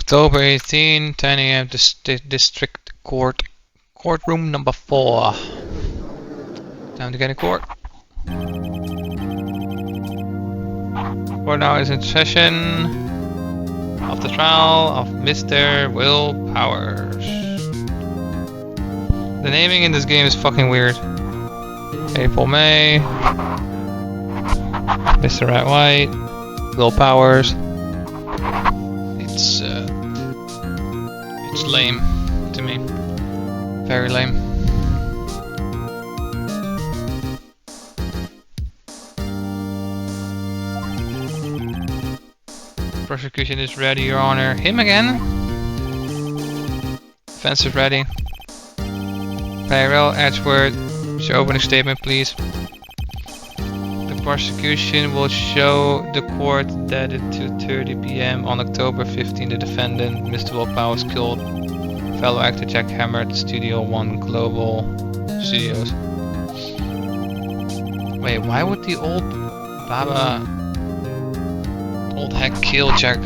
October 18, 10 a.m. District Court. Courtroom number 4. Time to get in court. Court now is in session of the trial of Mr. Will Powers. The naming in this game is fucking weird. April, May. Mr. Wright. Will Powers. It's lame to me. Very lame. Prosecution is ready, Your Honor. Him again? Defense is ready. Tyrell Edgeworth, your opening statement, please. The prosecution will show the court that at 2:30 p.m. on October 15, the defendant, Mr. Will Powers, killed fellow actor Jack Hammer at Studio One Global Studios. Wait, why would the old heck kill Jack?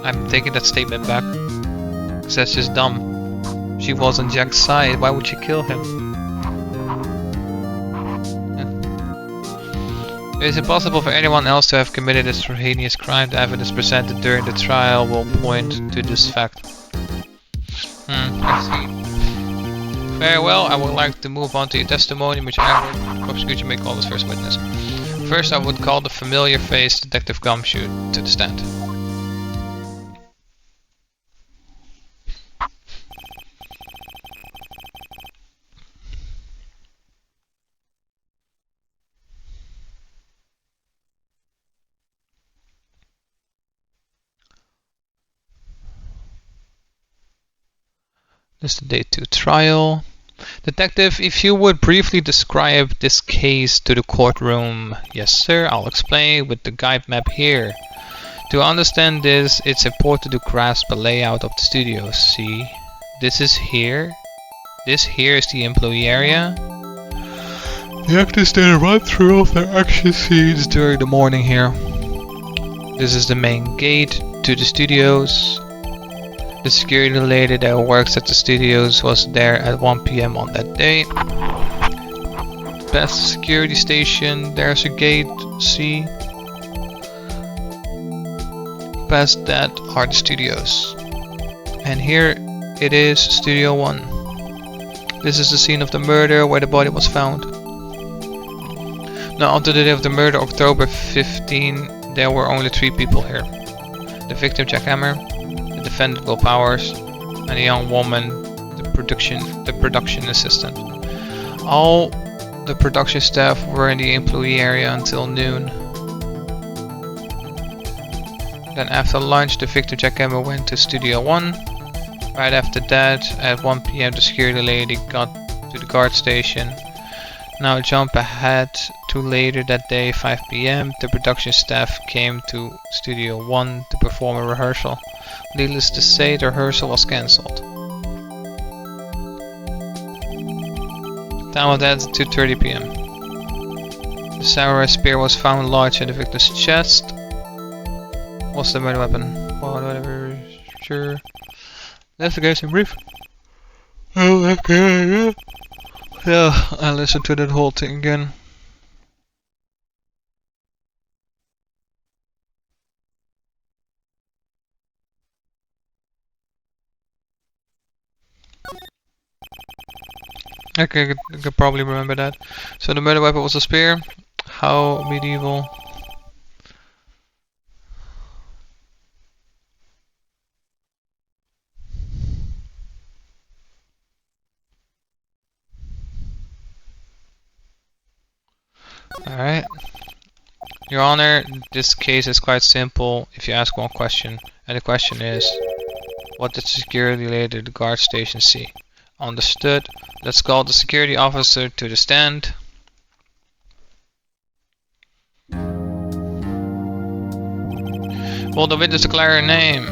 I'm taking that statement back. Because that's just dumb. She was on Jack's side, why would she kill him? It is impossible for anyone else to have committed this heinous crime. The evidence presented during the trial will point to this fact. I see. Very well, I would like to move on to your testimony, which I would prosecution may call as first witness. First, I would call the familiar face Detective Gumshoe to the stand. This is the day 2 trial. Detective, if you would briefly describe this case to the courtroom. Yes, sir, I'll explain with the guide map here. To understand this, it's important to grasp the layout of the studio. See, this is here. This here is the employee area. The actors did a run-through of their action scenes during the morning here. This is the main gate to the studios. The security lady that works at the studios was there at 1 p.m. on that day. Past the security station, there's a gate, see? Past that are the studios. And here it is, Studio 1. This is the scene of the murder where the body was found. Now, on the day of the murder, October 15, there were only 3 people here. The victim, Jack Hammer, the defendant, Will Powers, and a young woman, the production assistant. All the production staff were in the employee area until noon. Then after lunch, the victim, Jack Hammer, went to Studio 1. Right after that, at 1 p.m, the security lady got to the guard station. Now jump ahead to later that day, 5 p.m, the production staff came to Studio 1 to perform a rehearsal. Needless to say, the rehearsal was cancelled. Time of that, 2:30 p.m. The samurai spear was found lodged in the victim's chest. What's the murder weapon? Well, whatever, sure. Investigation brief. Oh, okay, yeah, I listened to that whole thing again. Okay, I could probably remember that. So the murder weapon was a spear. How medieval. Alright. Your Honor, this case is quite simple if you ask one question. And the question is, what did security lady at the guard station see? Understood. Let's call the security officer to the stand. Will the witness declare her name?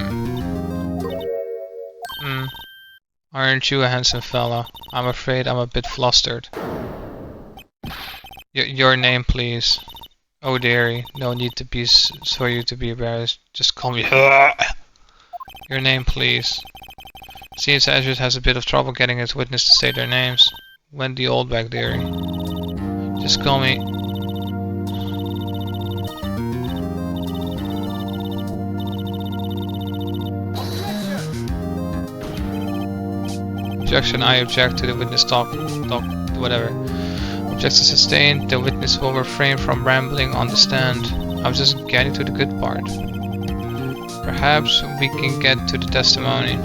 Aren't you a handsome fella? I'm afraid I'm a bit flustered. Your name, please. Oh dearie, no need to be for you to be embarrassed. Just call me. Your name, please. Seems Azure has a bit of trouble getting his witness to say their names. Wendy Oldback, dearie. Just call me. Objection, I object to the witness talk, whatever. Objection sustained, the witness will refrain from rambling on the stand. I was just getting to the good part. Perhaps we can get to the testimony.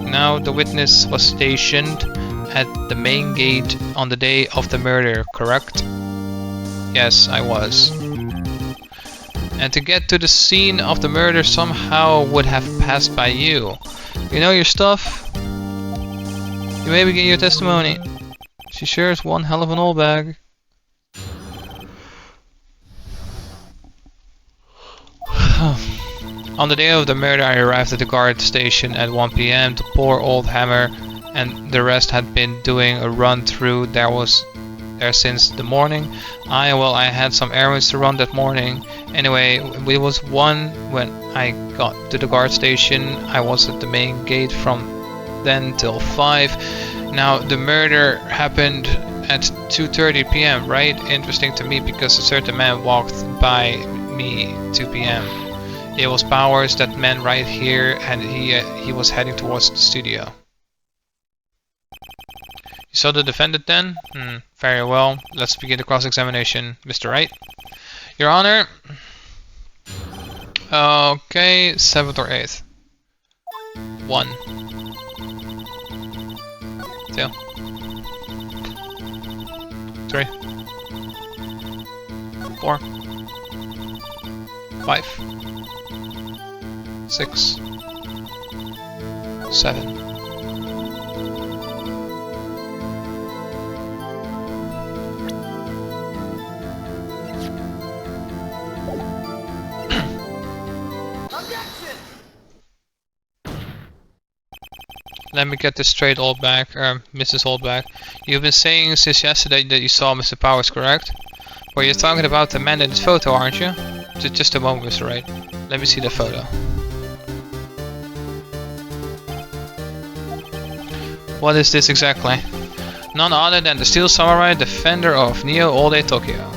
Now, the witness was stationed at the main gate on the day of the murder, correct? Yes, I was. And to get to the scene of the murder somehow would have passed by you. You know your stuff? You may begin your testimony. She sure is one hell of an old bag. On the day of the murder, I arrived at the guard station at 1 PM. The poor old hammer and the rest had been doing a run through. There since the morning. I had some errands to run that morning. Anyway, it was 1 when I got to the guard station. I was at the main gate from then till 5. Now, the murder happened at 2:30 PM, right? Interesting to me because a certain man walked by me 2 PM. It was Powers, that man right here, and he was heading towards the studio. You saw the defendant then? Very well. Let's begin the cross-examination. Mr. Wright? Your Honor? Okay, 7th or 8th? 1. 2. 3. 4. 5. 6. 7. Let me get this straight, Oldback, Mrs. Oldback. You've been saying since yesterday that you saw Mr. Powers, correct? Well, you're talking about the man in this photo, aren't you? Just a moment, Mr. Wright. Let me see the photo. What is this exactly? None other than the Steel Samurai, defender of Neo All Day Tokyo.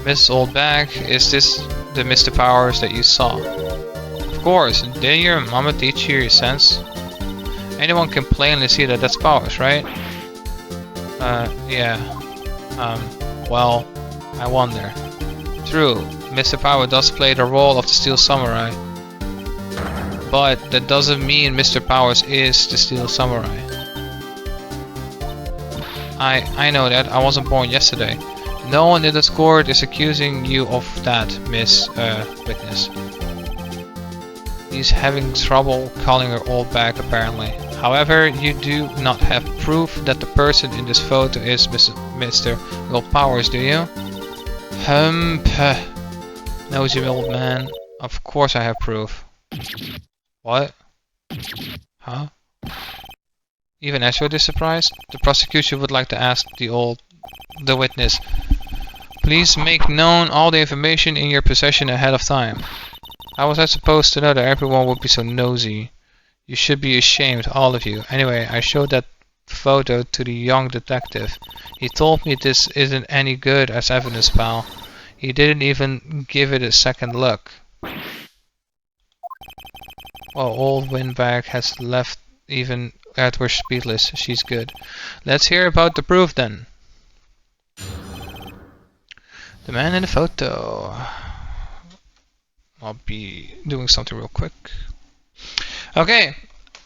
Mrs. Oldback, is this the Mr. Powers that you saw? Of course, didn't your mama teach you your sense? Anyone can plainly see that that's Powers, right? Yeah. Well, I wonder. True, Mr. Power does play the role of the Steel Samurai. But that doesn't mean Mr. Powers is the Steel Samurai. I know that, I wasn't born yesterday. No one in this court is accusing you of that, Miss Witness. He's having trouble calling her old back apparently. However, you do not have proof that the person in this photo is Mr. Will Powers, do you? Nosy old man. Of course I have proof. What? Huh? Even Ashwood is surprised? The prosecution would like to ask the witness. Please make known all the information in your possession ahead of time. How was I supposed to know that everyone would be so nosy? You should be ashamed, all of you. Anyway, I showed that photo to the young detective. He told me this isn't any good as evidence, pal. He didn't even give it a second look. Well, old Windbag has left even Edward speechless. She's good. Let's hear about the proof then. The man in the photo. I'll be doing something real quick. Okay.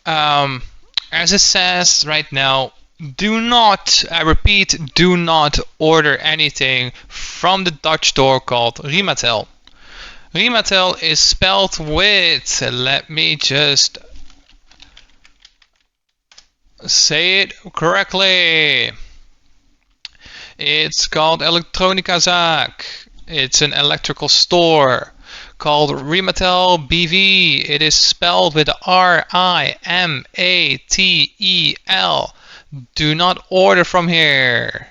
As it says right now, do not, I repeat, do not order anything from the Dutch store called Rimatel. Rimatel is spelled with, let me just say it correctly. It's called Elektronica Zaak. It's an electrical store called Rimatel BV. It is spelled with R-I-M-A-T-E-L. Do not order from here.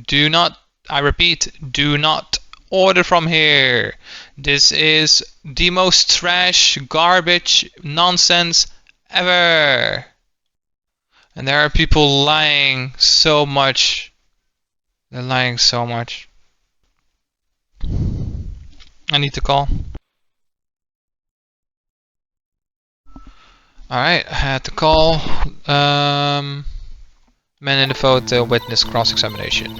Do not, I repeat, do not order from here. This is the most trash, garbage, nonsense ever. And there are people lying so much. They're lying so much. I need to call. Alright, I had to call. Man in the photo, witness cross-examination.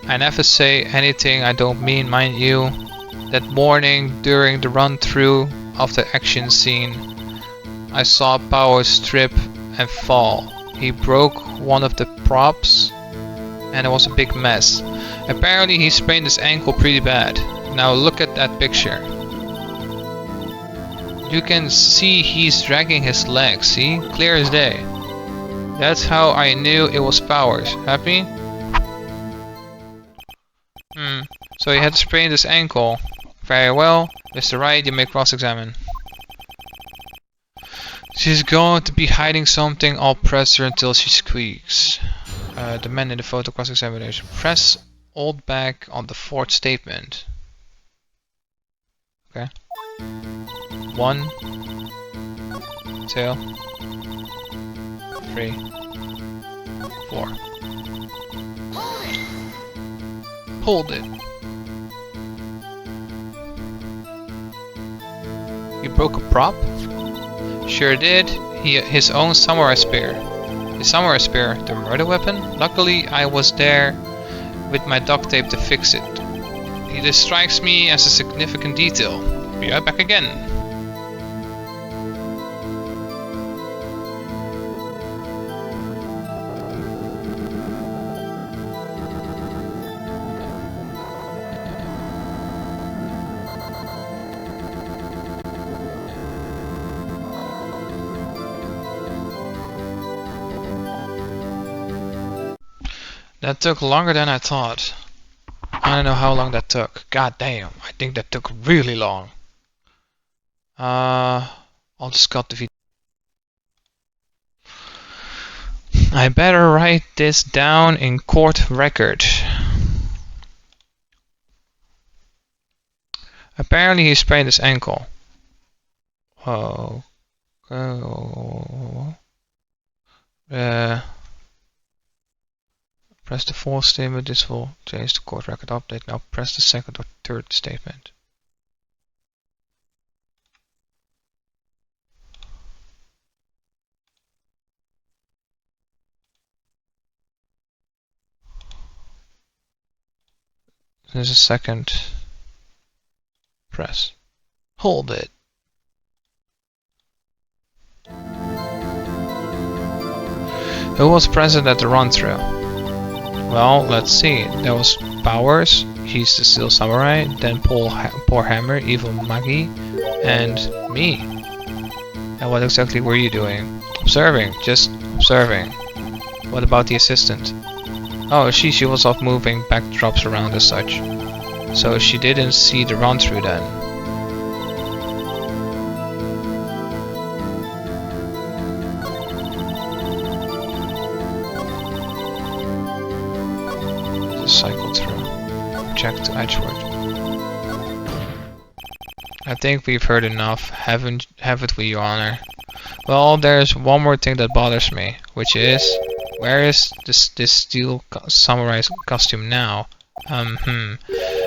I never say anything I don't mean, mind you. That morning, during the run-through of the action scene, I saw Powers trip and fall. He broke one of the props and it was a big mess. Apparently he sprained his ankle pretty bad. Now look at that picture. You can see he's dragging his legs, see? Clear as day. That's how I knew it was Powers. Happy? So he had sprained his ankle. Very well. Mr. Wright, you may cross-examine. She's going to be hiding something. I'll press her until she squeaks. The man in the photo cross-examination. Press hold back on the fourth statement. Okay. 1, 2, 3, 4. Hold it. He broke a prop? Sure did. His own samurai spear. His samurai spear, the murder weapon? Luckily I was there with my duct tape to fix it. This strikes me as a significant detail. Be right back again. That took longer than I thought. I don't know how long that took. God damn, I think that took really long. I'll just cut the video. I better write this down in court record. Apparently he sprained his ankle. Oh. Press the fourth statement, this will change the court record update. Now press the second or third statement. There's a second. Press. Hold it. Who was present at the run-through? Well, let's see. There was Powers, he's the Steel Samurai, then Poor Hammer, Evil Magi, and me. And what exactly were you doing? Observing, just observing. What about the assistant? Oh, she was off moving backdrops around as such. So she didn't see the run-through then. Cycle through. Check to Edgewood. I think we've heard enough. Have it with your honor. Well, there's one more thing that bothers me, which is, where is this steel samurai costume now?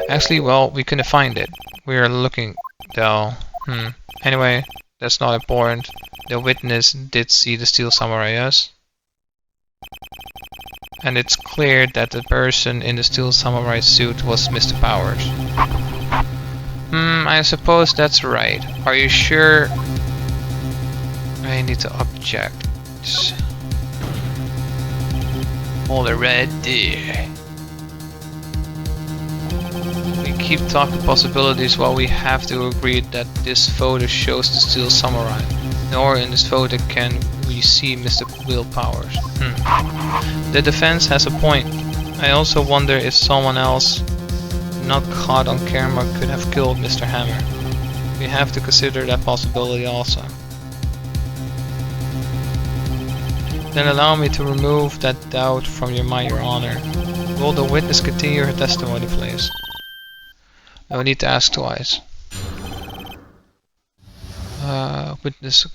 Actually, well, we couldn't find it. We are looking, though. Anyway, that's not important. The witness did see the steel samurai, yes? And it's clear that the person in the steel samurai suit was Mr. Powers. I suppose that's right. Are you sure? I need to object. All already. We keep talking possibilities while we have to agree that this photo shows the steel samurai. Nor in this photo can we see Mr. Will Powers. The defense has a point. I also wonder if someone else, not caught on camera, could have killed Mr. Hammer. We have to consider that possibility also. Then allow me to remove that doubt from your mind, Your Honor. Will the witness continue her testimony, please? No need to ask twice. Witness.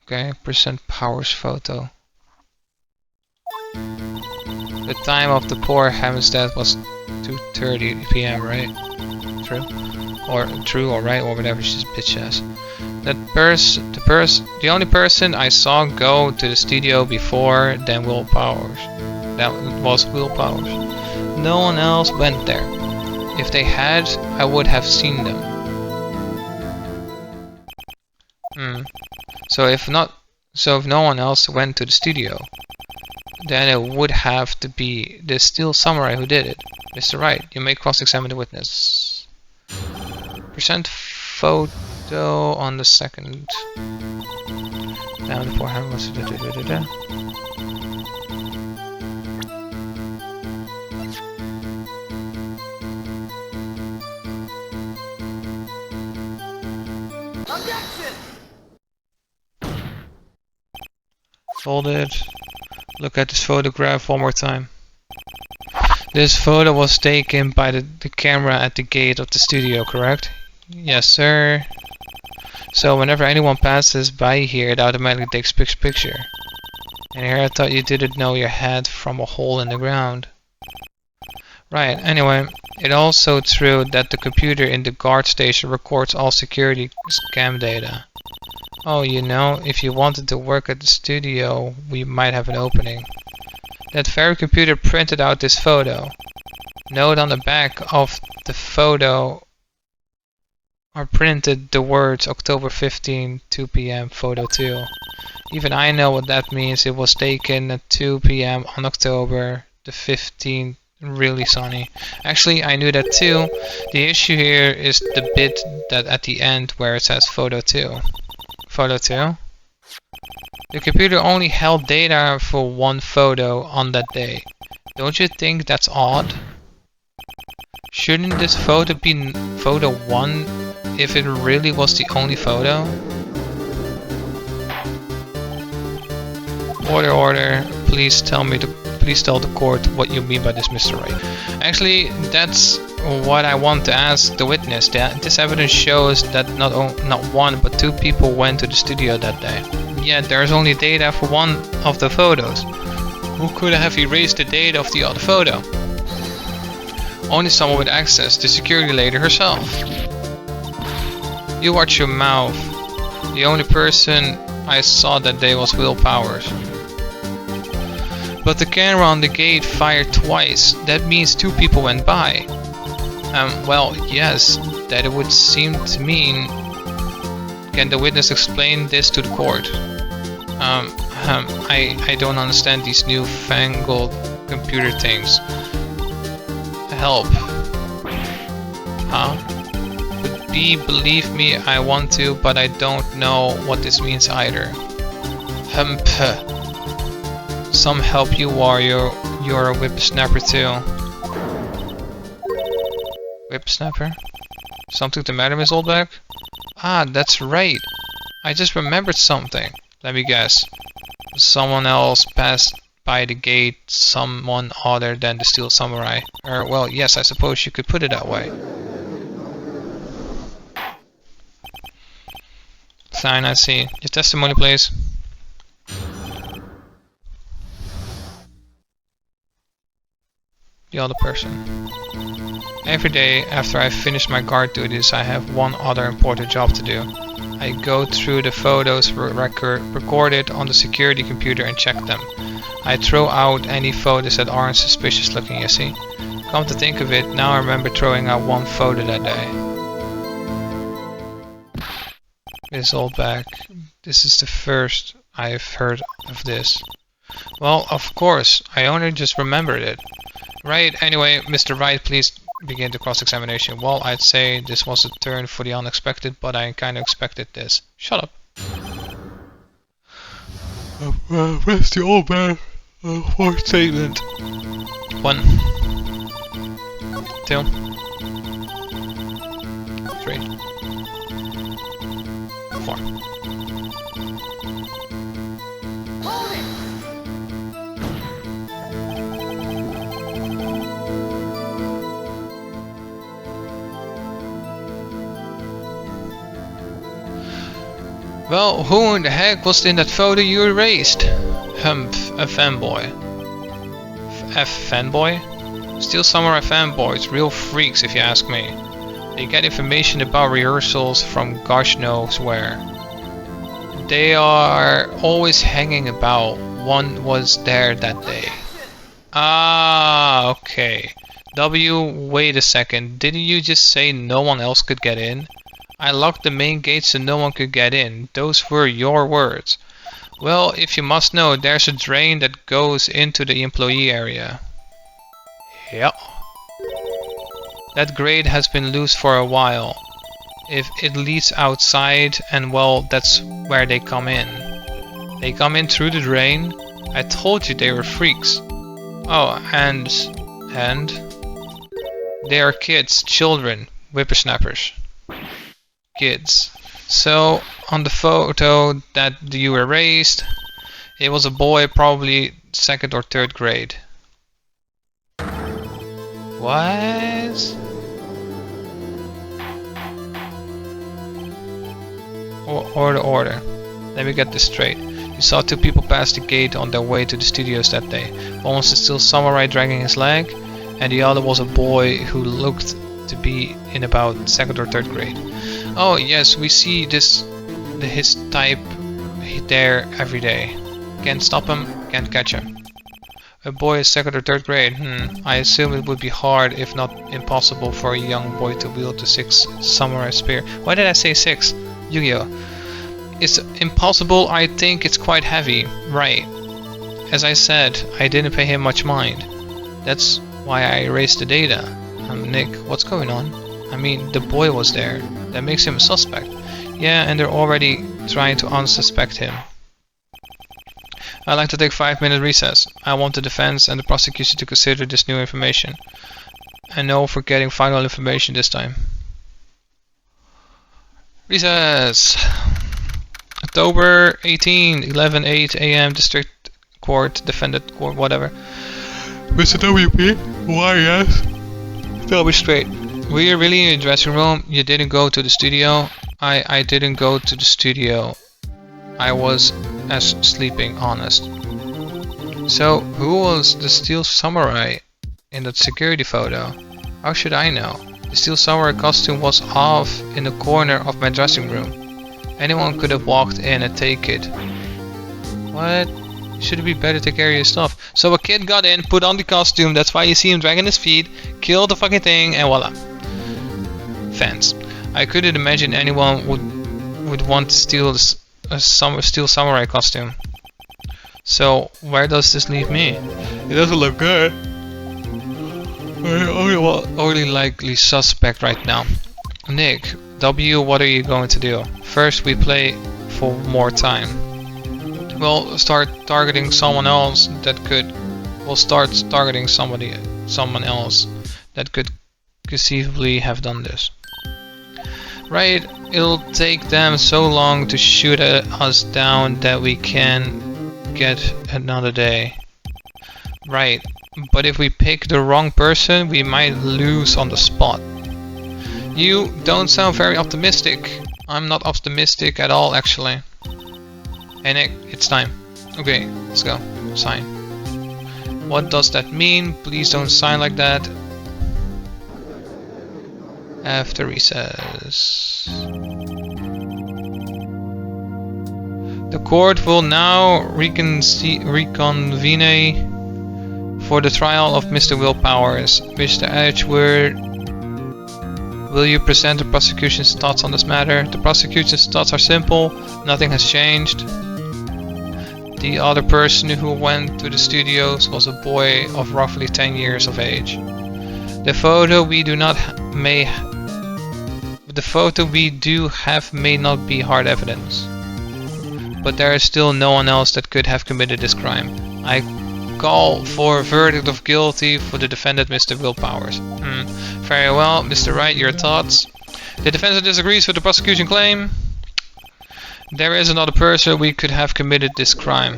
Okay, present Powers photo. The time of the poor Ham's death was 2:30 p.m. Right? True, or right, or whatever she's bitch ass. The only person I saw go to the studio before then Will Powers. That was Will Powers. No one else went there. If they had, I would have seen them. So if no one else went to the studio, then it would have to be the Steel Samurai who did it. Mr. Wright, you may cross-examine the witness. Present photo on the 2nd. Now the poor hand was folded. Look at this photograph one more time. This photo was taken by the camera at the gate of the studio, correct? Yes, sir. So whenever anyone passes by here, it automatically takes picture. And here I thought you didn't know your head from a hole in the ground. Right, anyway, it's also true that the computer in the guard station records all security cam data. Oh, you know, if you wanted to work at the studio, we might have an opening. That very computer printed out this photo. Note on the back of the photo are printed the words October 15, 2 p.m. photo 2. Even I know what that means. It was taken at 2 p.m. on October the 15th. Really sunny. Actually, I knew that too. The issue here is the bit that at the end where it says photo 2. Photo 2? The computer only held data for one photo on that day. Don't you think that's odd? Shouldn't this photo be photo 1 if it really was the only photo? Order. Please tell the court what you mean by this, Mr. Wright. Actually, that's what I want to ask the witness. This evidence shows that not one but 2 people went to the studio that day. Yet there's only data for one of the photos. Who could have erased the data of the other photo? Only someone with access, the security lady herself. You watch your mouth. The only person I saw that day was Will Powers. But the camera on the gate fired twice. That means 2 people went by. Well, yes, that it would seem to mean. Can the witness explain this to the court? I don't understand these newfangled computer things. Help. Huh? Believe me, I want to, but I don't know what this means either. Some help you, warrior. You're a whippersnapper too. Whippersnapper? Something the matter, Miss Oldback? Ah, that's right. I just remembered something. Let me guess. Someone else passed by the gate, someone other than the Steel Samurai. Well, yes, I suppose you could put it that way. Fine, I see. Your testimony, please. The other person. Every day after I finish my guard duties, I have one other important job to do. I go through the photos recorded on the security computer and check them. I throw out any photos that aren't suspicious looking, you see. Come to think of it, now I remember throwing out one photo that day. Miss Oldback, this is the first I've heard of this. Well, of course, I only just remembered it. Right, anyway, Mr. Wright, please begin the cross-examination. Well, I'd say this was a turn for the unexpected, but I kind of expected this. Shut up. Where's the old man? For statement. 1, 2, 3, 4. Well, who in the heck was in that photo you erased? Humph, a fanboy. Fanboy? Steel Samurai fanboys, real freaks if you ask me. They get information about rehearsals from gosh knows where. They are always hanging about. One was there that day. Ah, okay. W, wait a second. Didn't you just say no one else could get in? I locked the main gate so no one could get in. Those were your words. Well, if you must know, there's a drain that goes into the employee area. Yep. That grate has been loose for a while. If it leads outside, and well, that's where they come in. They come in through the drain. I told you they were freaks. Oh, and they are kids, children, whippersnappers. Kids. So, on the photo that you erased, it was a boy, probably 2nd or 3rd grade. What? Order. Let me get this straight. You saw 2 people pass the gate on their way to the studios that day. One was a Steel Samurai dragging his leg, and the other was a boy who looked to be in about 2nd or 3rd grade. Oh yes, we see his type there every day. Can't stop him, can't catch him. A boy is 2nd or 3rd grade. I assume it would be hard, if not impossible, for a young boy to wield the 6th samurai spear. Why did I say 6? Yu-Gi-Oh! It's impossible. I think it's quite heavy. Right. As I said, I didn't pay him much mind. That's why I erased the data. Nick, what's going on? I mean, the boy was there. That makes him a suspect. Yeah, and they're already trying to unsuspect him. I'd like to take 5-minute recess. I want the defense and the prosecution to consider this new information. And no for getting final information this time. Recess! October 18, 11:08 a.m. District Court, Defendant Court, whatever. Mr. WP, why yes? Tell me straight. Were you really in the dressing room? You didn't go to the studio? I didn't go to the studio. I was sleeping, honest. So, who was the Steel Samurai in that security photo? How should I know? The Steel Samurai costume was off in the corner of my dressing room. Anyone could have walked in and take it. What? Should it be better to take care of your stuff? So a kid got in, put on the costume, that's why you see him dragging his feet, kill the fucking thing, and voila. Fans. I couldn't imagine anyone would want to steal a Steel Samurai costume. So where does this leave me? It doesn't look good. Only likely suspect right now. Nick, W, what are you going to do? First we play for more time. We'll start targeting someone else that could... We'll start targeting someone else that could conceivably have done this. Right, it'll take them so long to shoot us down that we can get another day. Right, but if we pick the wrong person, we might lose on the spot. You don't sound very optimistic. I'm not optimistic at all, actually. Hey Nick, it's time. Okay, let's go. Sign. What does that mean? Please don't sign like that. After recess. The court will now reconvene for the trial of Mr. Will Powers. Mr. Edgeworth, will you present the prosecution's thoughts on this matter? The prosecution's thoughts are simple. Nothing has changed. The other person who went to the studios was a boy of roughly 10 years of age. The photo we do have may not be hard evidence. But there is still no one else that could have committed this crime. I call for a verdict of guilty for the defendant, Mr. Will Powers. Very well, Mr. Wright, your thoughts? The defense disagrees with the prosecution claim. There is another person we could have committed this crime.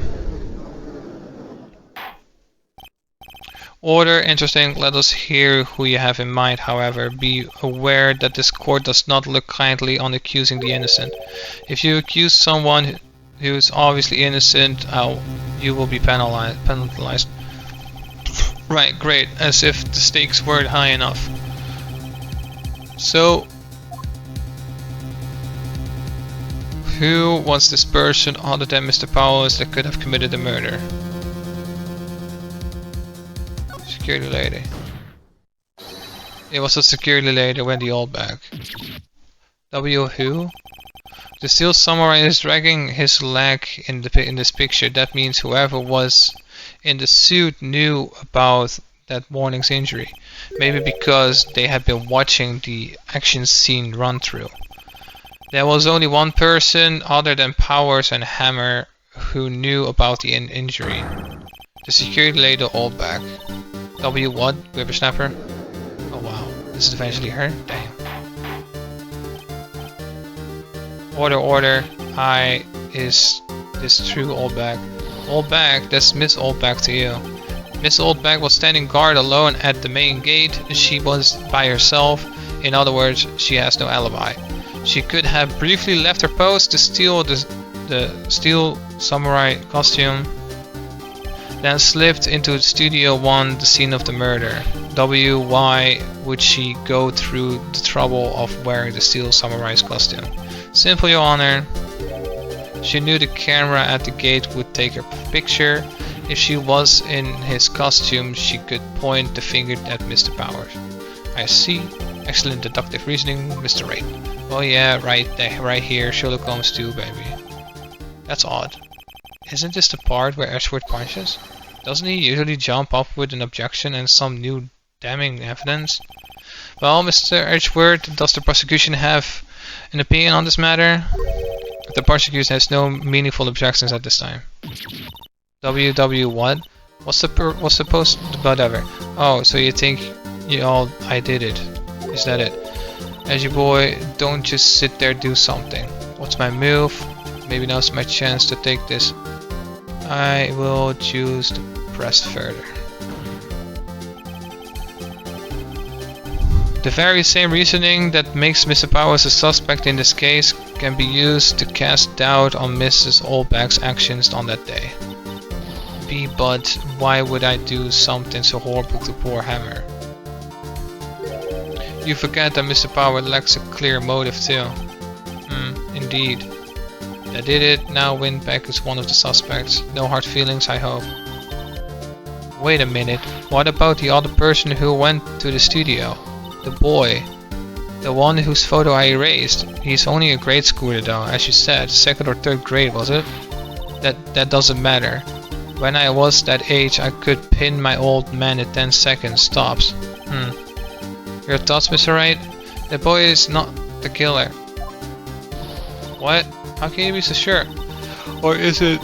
Order, interesting. Let us hear who you have in mind, however. Be aware that this court does not look kindly on accusing the innocent. If you accuse someone who is obviously innocent, you will be penalized. Right, great. As if the stakes weren't high enough. So, who was this person other than Mr. Powers that could have committed the murder? Security lady. It was a security lady when the old bag. W who? The steel samurai is dragging his leg in this picture. That means whoever was in the suit knew about that morning's injury. Maybe because they had been watching the action scene run through. There was only one person other than Powers and Hammer who knew about the injury. The security lady old back. W what? Whippersnapper? Oh wow, this is eventually her? Damn. Order. Is this true, Oldback? Oldback, that's Miss Oldback to you. Miss Oldback was standing guard alone at the main gate. She was by herself. In other words, she has no alibi. She could have briefly left her post to steal the steel samurai costume, then slipped into Studio 1, the scene of the murder. W, why would she go through the trouble of wearing the steel samurai's costume? Simple, Your Honor. She knew the camera at the gate would take her picture. If she was in his costume, she could point the finger at Mr. Powers. I see. Excellent deductive reasoning, Mr. Wright. Oh yeah, right here, Sherlock Holmes too, baby. That's odd. Isn't this the part where Edgeworth punches? Doesn't he usually jump up with an objection and some new damning evidence? Well, Mr. Edgeworth, does the prosecution have an opinion on this matter? The prosecution has no meaningful objections at this time. W what? What's supposed whatever? Oh, so you think I did it? Is that it? Edgy boy, don't just sit there, do something. What's my move? Maybe now's my chance to take this. I will choose to press further. The very same reasoning that makes Mr. Powers a suspect in this case can be used to cast doubt on Mrs. Oldback's actions on that day. But why would I do something so horrible to poor Hammer? You forget that Mr. Power lacks a clear motive too. Indeed. I did it, now Windback is one of the suspects. No hard feelings, I hope. Wait a minute, what about the other person who went to the studio? The boy. The one whose photo I erased. He's only a grade schooler though, as you said, 2nd or 3rd grade, was it? That doesn't matter. When I was that age, I could pin my old man in 10 seconds, tops. Your thoughts, Mr. Wright? The boy is not the killer. What? How can you be so sure? Or is it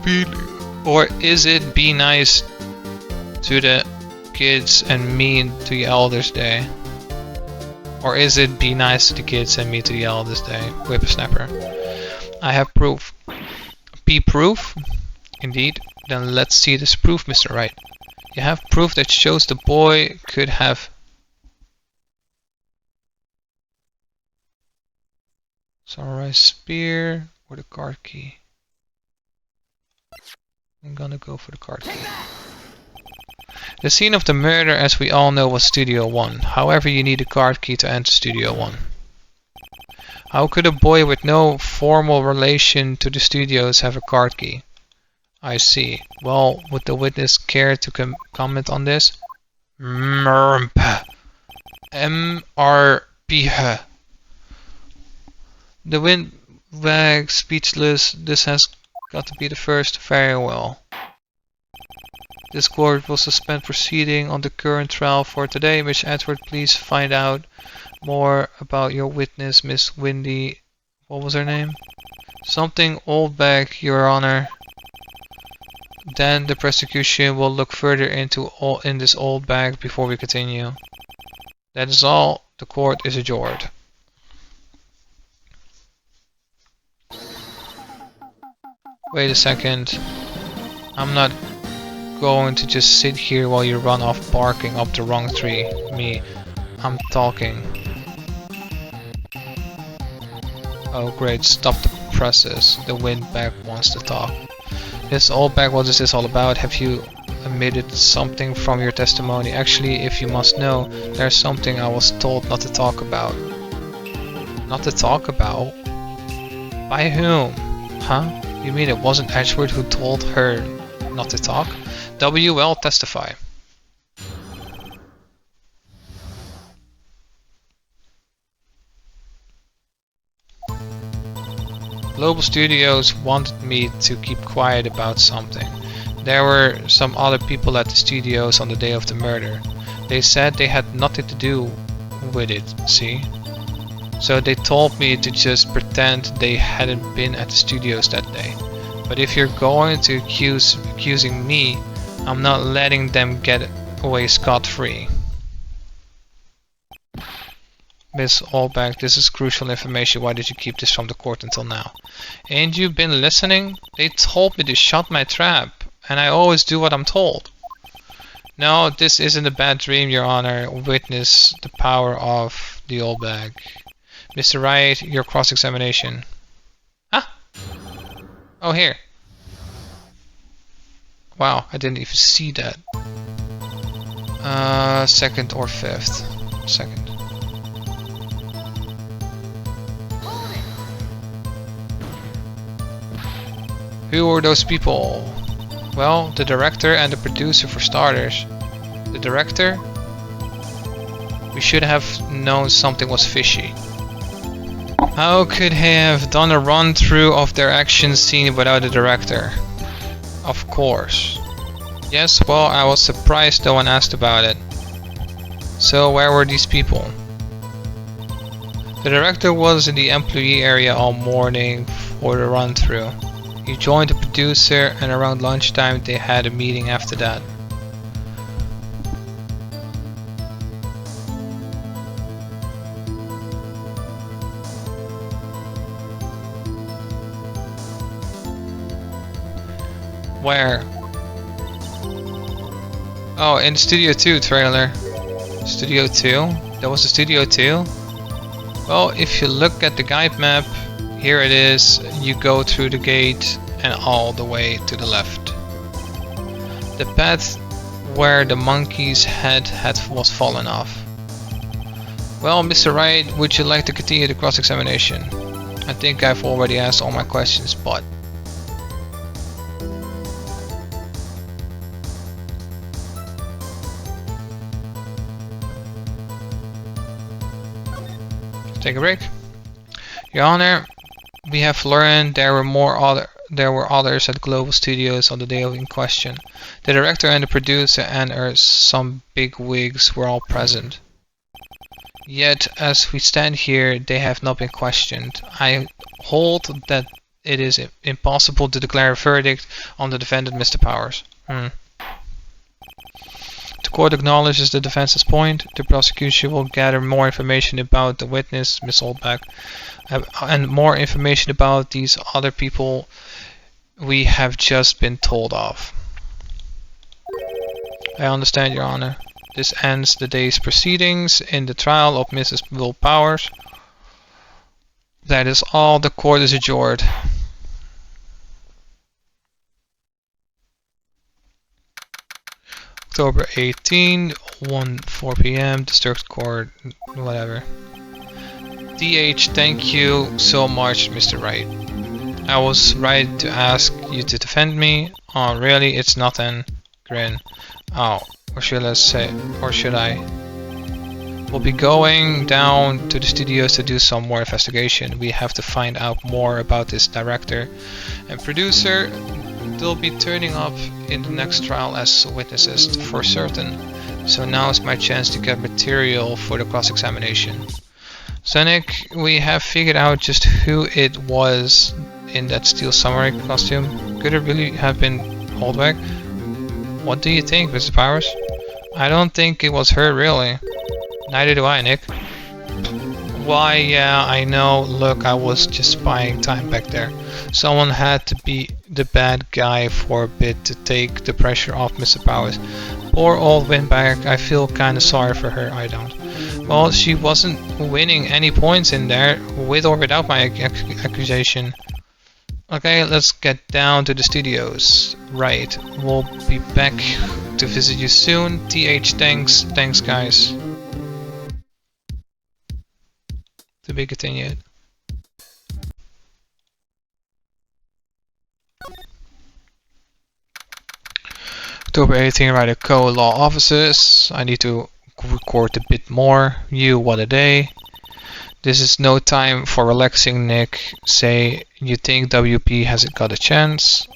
be nice to the kids and mean to the elders day? Or is it be nice to the kids and mean to the elders day? Whippersnapper. I have proof. Be proof? Indeed. Then let's see this proof, Mr. Wright. You have proof that shows the boy could have samurai spear or the card key. I'm gonna go for the card key. The scene of the murder, as we all know, was Studio 1. However, you need a card key to enter Studio 1. How could a boy with no formal relation to the studios have a card key? I see. Well, would the witness care to comment on this? M.R.P. The windbag speechless. This has got to be the first. Very well. This court will suspend proceeding on the current trial for today. Miss Edward, please find out more about your witness, Miss Windy. What was her name? Something Oldback, Your Honor. Then the prosecution will look further into this old bag before we continue. That is all. The court is adjourned. Wait a second. I'm not going to just sit here while you run off barking up the wrong tree? Me, I'm talking. Oh great, stop the presses. The windbag wants to talk. This old bag, what is this all about? Have you omitted something from your testimony? Actually, if you must know, there's something I was told not to talk about. Not to talk about? By whom? Huh? You mean it wasn't Edgeworth who told her not to talk? WL, testify. Global Studios wanted me to keep quiet about something. There were some other people at the studios on the day of the murder. They said they had nothing to do with it, see? So they told me to just pretend they hadn't been at the studios that day. But if you're going to accusing me, I'm not letting them get away scot-free. Miss Allback, this is crucial information. Why did you keep this from the court until now? Ain't you been listening? They told me to shut my trap, and I always do what I'm told. No, this isn't a bad dream, Your Honor. Witness the power of the Allback. Mr. Wright, your cross-examination. Ah! Oh, here. Wow, I didn't even see that. Second or fifth? Second. Who were those people? Well, the director and the producer for starters. The director? We should have known something was fishy. How could he have done a run-through of their action scene without a director? Of course. Yes, well, I was surprised no one asked about it. So where were these people? The director was in the employee area all morning for the run-through. He joined the producer, and around lunchtime they had a meeting after that. Where? Oh, in Studio 2 trailer. Studio 2? That was the Studio 2? Well, if you look at the guide map, here it is. You go through the gate and all the way to the left. The path where the monkey's head was fallen off. Well, Mr. Wright, would you like to continue the cross-examination? I think I've already asked all my questions, but... Take a break. Your Honor, we have learned there were others at Global Studios on the day in question. The director and the producer and some big wigs were all present. Yet, as we stand here, they have not been questioned. I hold that it is impossible to declare a verdict on the defendant, Mr. Powers. The court acknowledges the defense's point. The prosecution will gather more information about the witness, Miss Oldback, and more information about these other people we have just been told of. I understand, Your Honor. This ends the day's proceedings in the trial of Mrs. Will Powers. That is all. The court is adjourned. October 18, 4 p.m. District Court, whatever. DH, thank you so much, Mr. Wright. I was right to ask you to defend me. Oh, really? It's nothing. Grin. Oh, or should I? We'll be going down to the studios to do some more investigation. We have to find out more about this director and producer. They'll be turning up in the next trial as witnesses for certain. So now is my chance to get material for the cross-examination. Sonic, we have figured out just who it was in that steel samurai costume. Could it really have been Holdback? What do you think, Mr. Powers? I don't think it was her, really. Neither do I, Nick. Why, yeah, I know. Look, I was just buying time back there. Someone had to be the bad guy for a bit to take the pressure off Mr. Powers. Poor old Windbag, I feel kinda sorry for her, I don't. Well, she wasn't winning any points in there, with or without my accusation. Okay, let's get down to the studios. Right, we'll be back to visit you soon. TH, thanks. Thanks, guys. To be continued. October 18, writer co-law offices. I need to record a bit more. You, what a day. This is no time for relaxing, Nick. Say, you think WP has got a chance?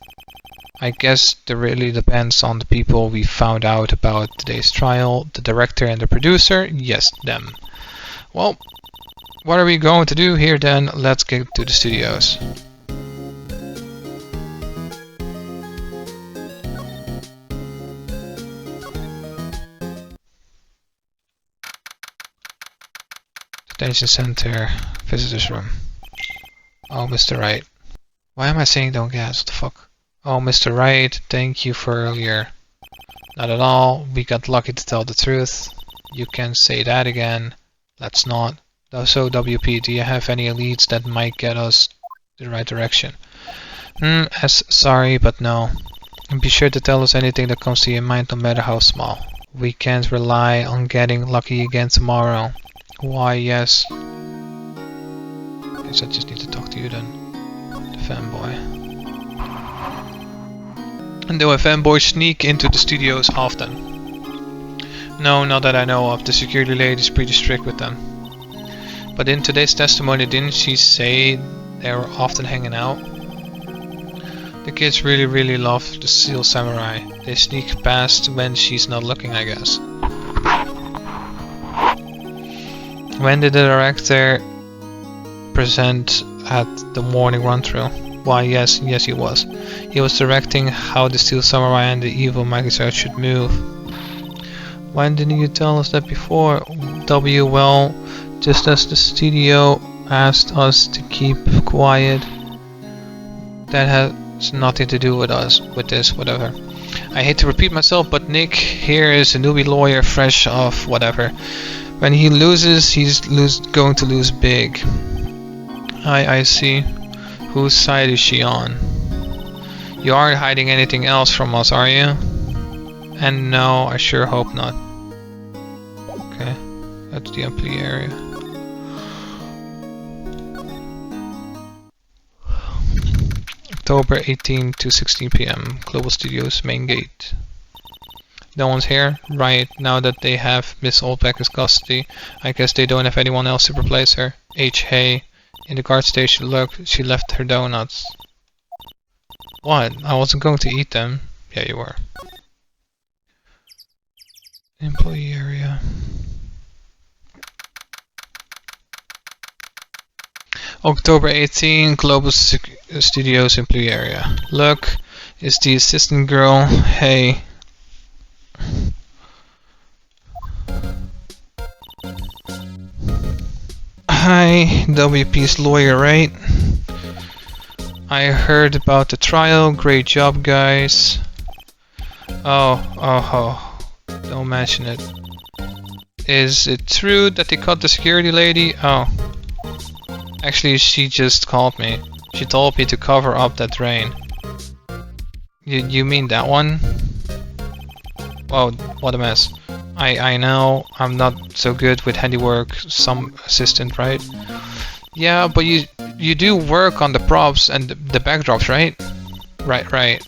I guess that really depends on the people we found out about today's trial. The director and the producer? Yes, them. Well, what are we going to do here then? Let's get to the studios. Detention center, visitors room. Oh, Mr. Wright. Why am I saying don't gas? What the fuck? Oh, Mr. Wright, thank you for earlier. Not at all. We got lucky to tell the truth. You can say that again. Let's not. So, WP, do you have any leads that might get us the right direction? Sorry, but no. And be sure to tell us anything that comes to your mind, no matter how small. We can't rely on getting lucky again tomorrow. Why, yes. Guess I just need to talk to you then. The fanboy. And do a fanboy sneak into the studios often? No, not that I know of. The security lady is pretty strict with them. But in today's testimony, didn't she say they were often hanging out? The kids really love the Steel Samurai. They sneak past when she's not looking, I guess. When did the director present at the morning run-through? Why, yes, he was. He was directing how the Steel Samurai and the evil magistrate should move. Why didn't you tell us that before? Well, just as the studio asked us to keep quiet. That has nothing to do with us, with this, whatever. I hate to repeat myself, but Nick here is a newbie lawyer fresh off whatever. When he loses, he's going to lose big. I see. Whose side is she on? You aren't hiding anything else from us, are you? And no, I sure hope not. Okay, that's the employee area. October 18 to 16 p.m. Global Studios main gate. No one's here? Right, now that they have Miss Oldbeck in custody, I guess they don't have anyone else to replace her. H. Hay. In the guard station, look, she left her donuts. What? I wasn't going to eat them. Yeah, you were. Employee area. October 18, Global Studios employee area. Look, it's the assistant girl. Hey. Hi, WP's lawyer, right? I heard about the trial. Great job, guys. Oh, don't mention it. Is it true that they caught the security lady? Oh. Actually, she just called me. She told me to cover up that drain. You mean that one? Oh, what a mess. I know I'm not so good with handiwork, some assistant, right? Yeah, but you do work on the props and the backdrops, right? Right.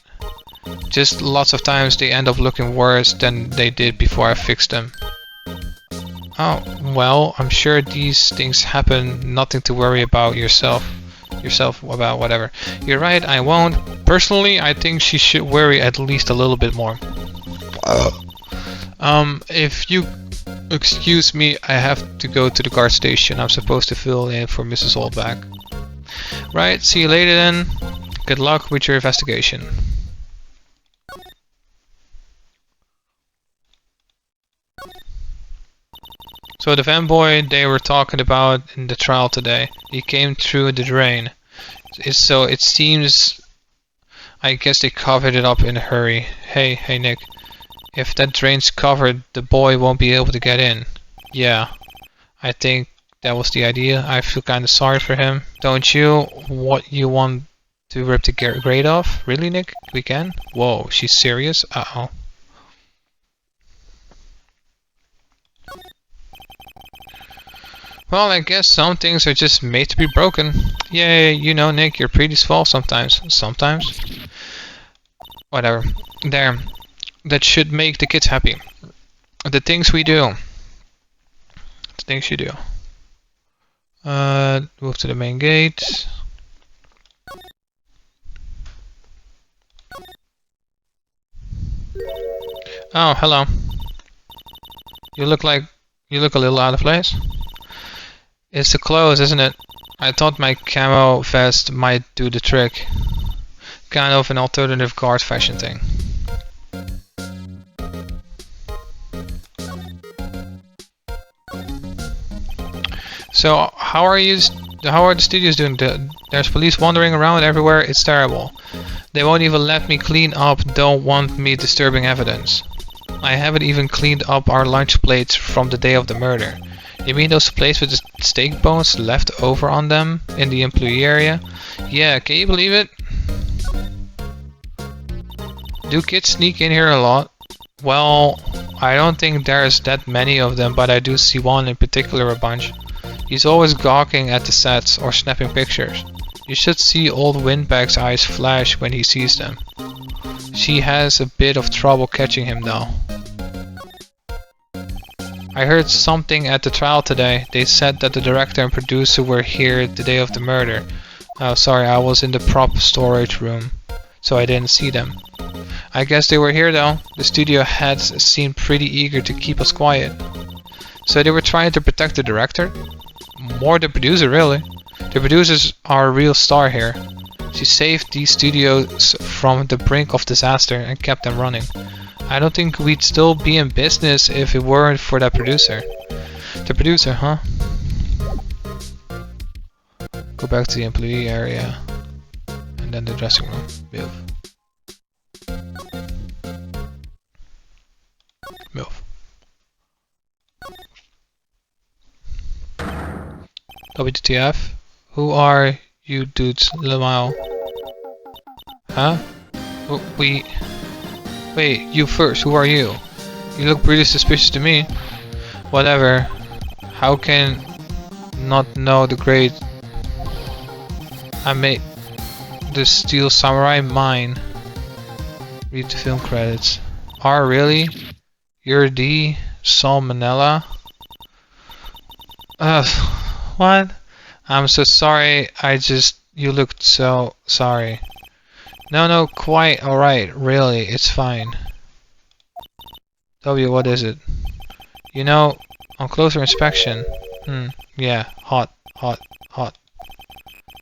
Just lots of times they end up looking worse than they did before I fixed them. Oh, well, I'm sure these things happen, nothing to worry about yourself about, whatever. You're right, I won't. Personally, I think she should worry at least a little bit more. If you excuse me, I have to go to the guard station. I'm supposed to fill in for Mrs. Oldback. Right, see you later then. Good luck with your investigation. So the fanboy they were talking about in the trial today, he came through the drain. So it seems I guess they covered it up in a hurry. Hey Nick. If that drain's covered, the boy won't be able to get in. Yeah, I think that was the idea. I feel kinda sorry for him. Don't you? What, you want to rip the grate off? Really, Nick? We can? Whoa, she's serious? Uh-oh. Well, I guess some things are just made to be broken. Yay, you know, Nick, you're pretty small sometimes. Sometimes? Whatever. There. That should make the kids happy. The things we do. The things you do. Move to the main gate. Oh, hello. You look a little out of place. It's the clothes, isn't it? I thought my camo vest might do the trick. Kind of an alternative guard fashion thing. So, how are the studios doing? There's police wandering around everywhere. It's terrible. They won't even let me clean up. Don't want me disturbing evidence. I haven't even cleaned up our lunch plates from the day of the murder. You mean those plates with the steak bones left over on them in the employee area? Yeah, can you believe it? Do kids sneak in here a lot? Well, I don't think there's that many of them, but I do see one in particular a bunch. He's always gawking at the sets or snapping pictures. You should see old Windbag's eyes flash when he sees them. She has a bit of trouble catching him though. I heard something at the trial today. They said that the director and producer were here the day of the murder. Oh, sorry, I was in the prop storage room, so I didn't see them. I guess they were here though. The studio heads seemed pretty eager to keep us quiet. So they were trying to protect the director? More the producer, really. The producers are a real star here. She saved these studios from the brink of disaster and kept them running. I don't think we'd still be in business if it weren't for that producer. The producer, huh? Go back to the employee area. And then the dressing room. Move. Move. WTF? Who are you dudes, Lamau? Huh? Wait, you first, who are you? You look pretty suspicious to me. Whatever. How can not know the great... I made the Steel Samurai mine. Read the film credits. Really? You're the Salmonella? What? I'm so sorry, you looked so sorry. No, quite alright, really, it's fine. W, what is it? You know, on closer inspection, yeah, hot.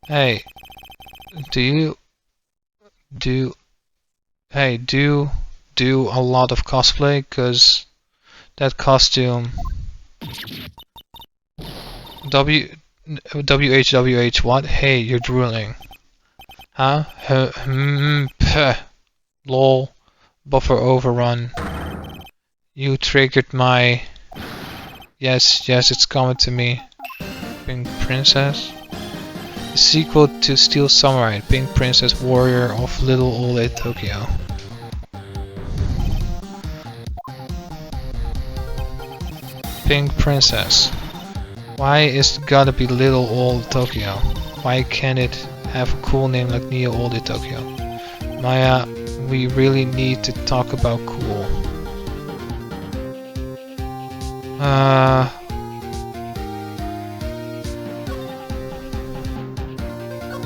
Hey, do a lot of cosplay, 'cause that costume... WHWH, what? Hey, you're drooling. Huh? Lol. Buffer overrun. You triggered my... Yes, it's coming to me. Pink Princess? The sequel to Steel Samurai, Pink Princess Warrior of Little Old Tokyo. Pink Princess. Why is it gotta be Little Old Tokyo? Why can't it have a cool name like Neo Old Tokyo? Maya, we really need to talk about cool.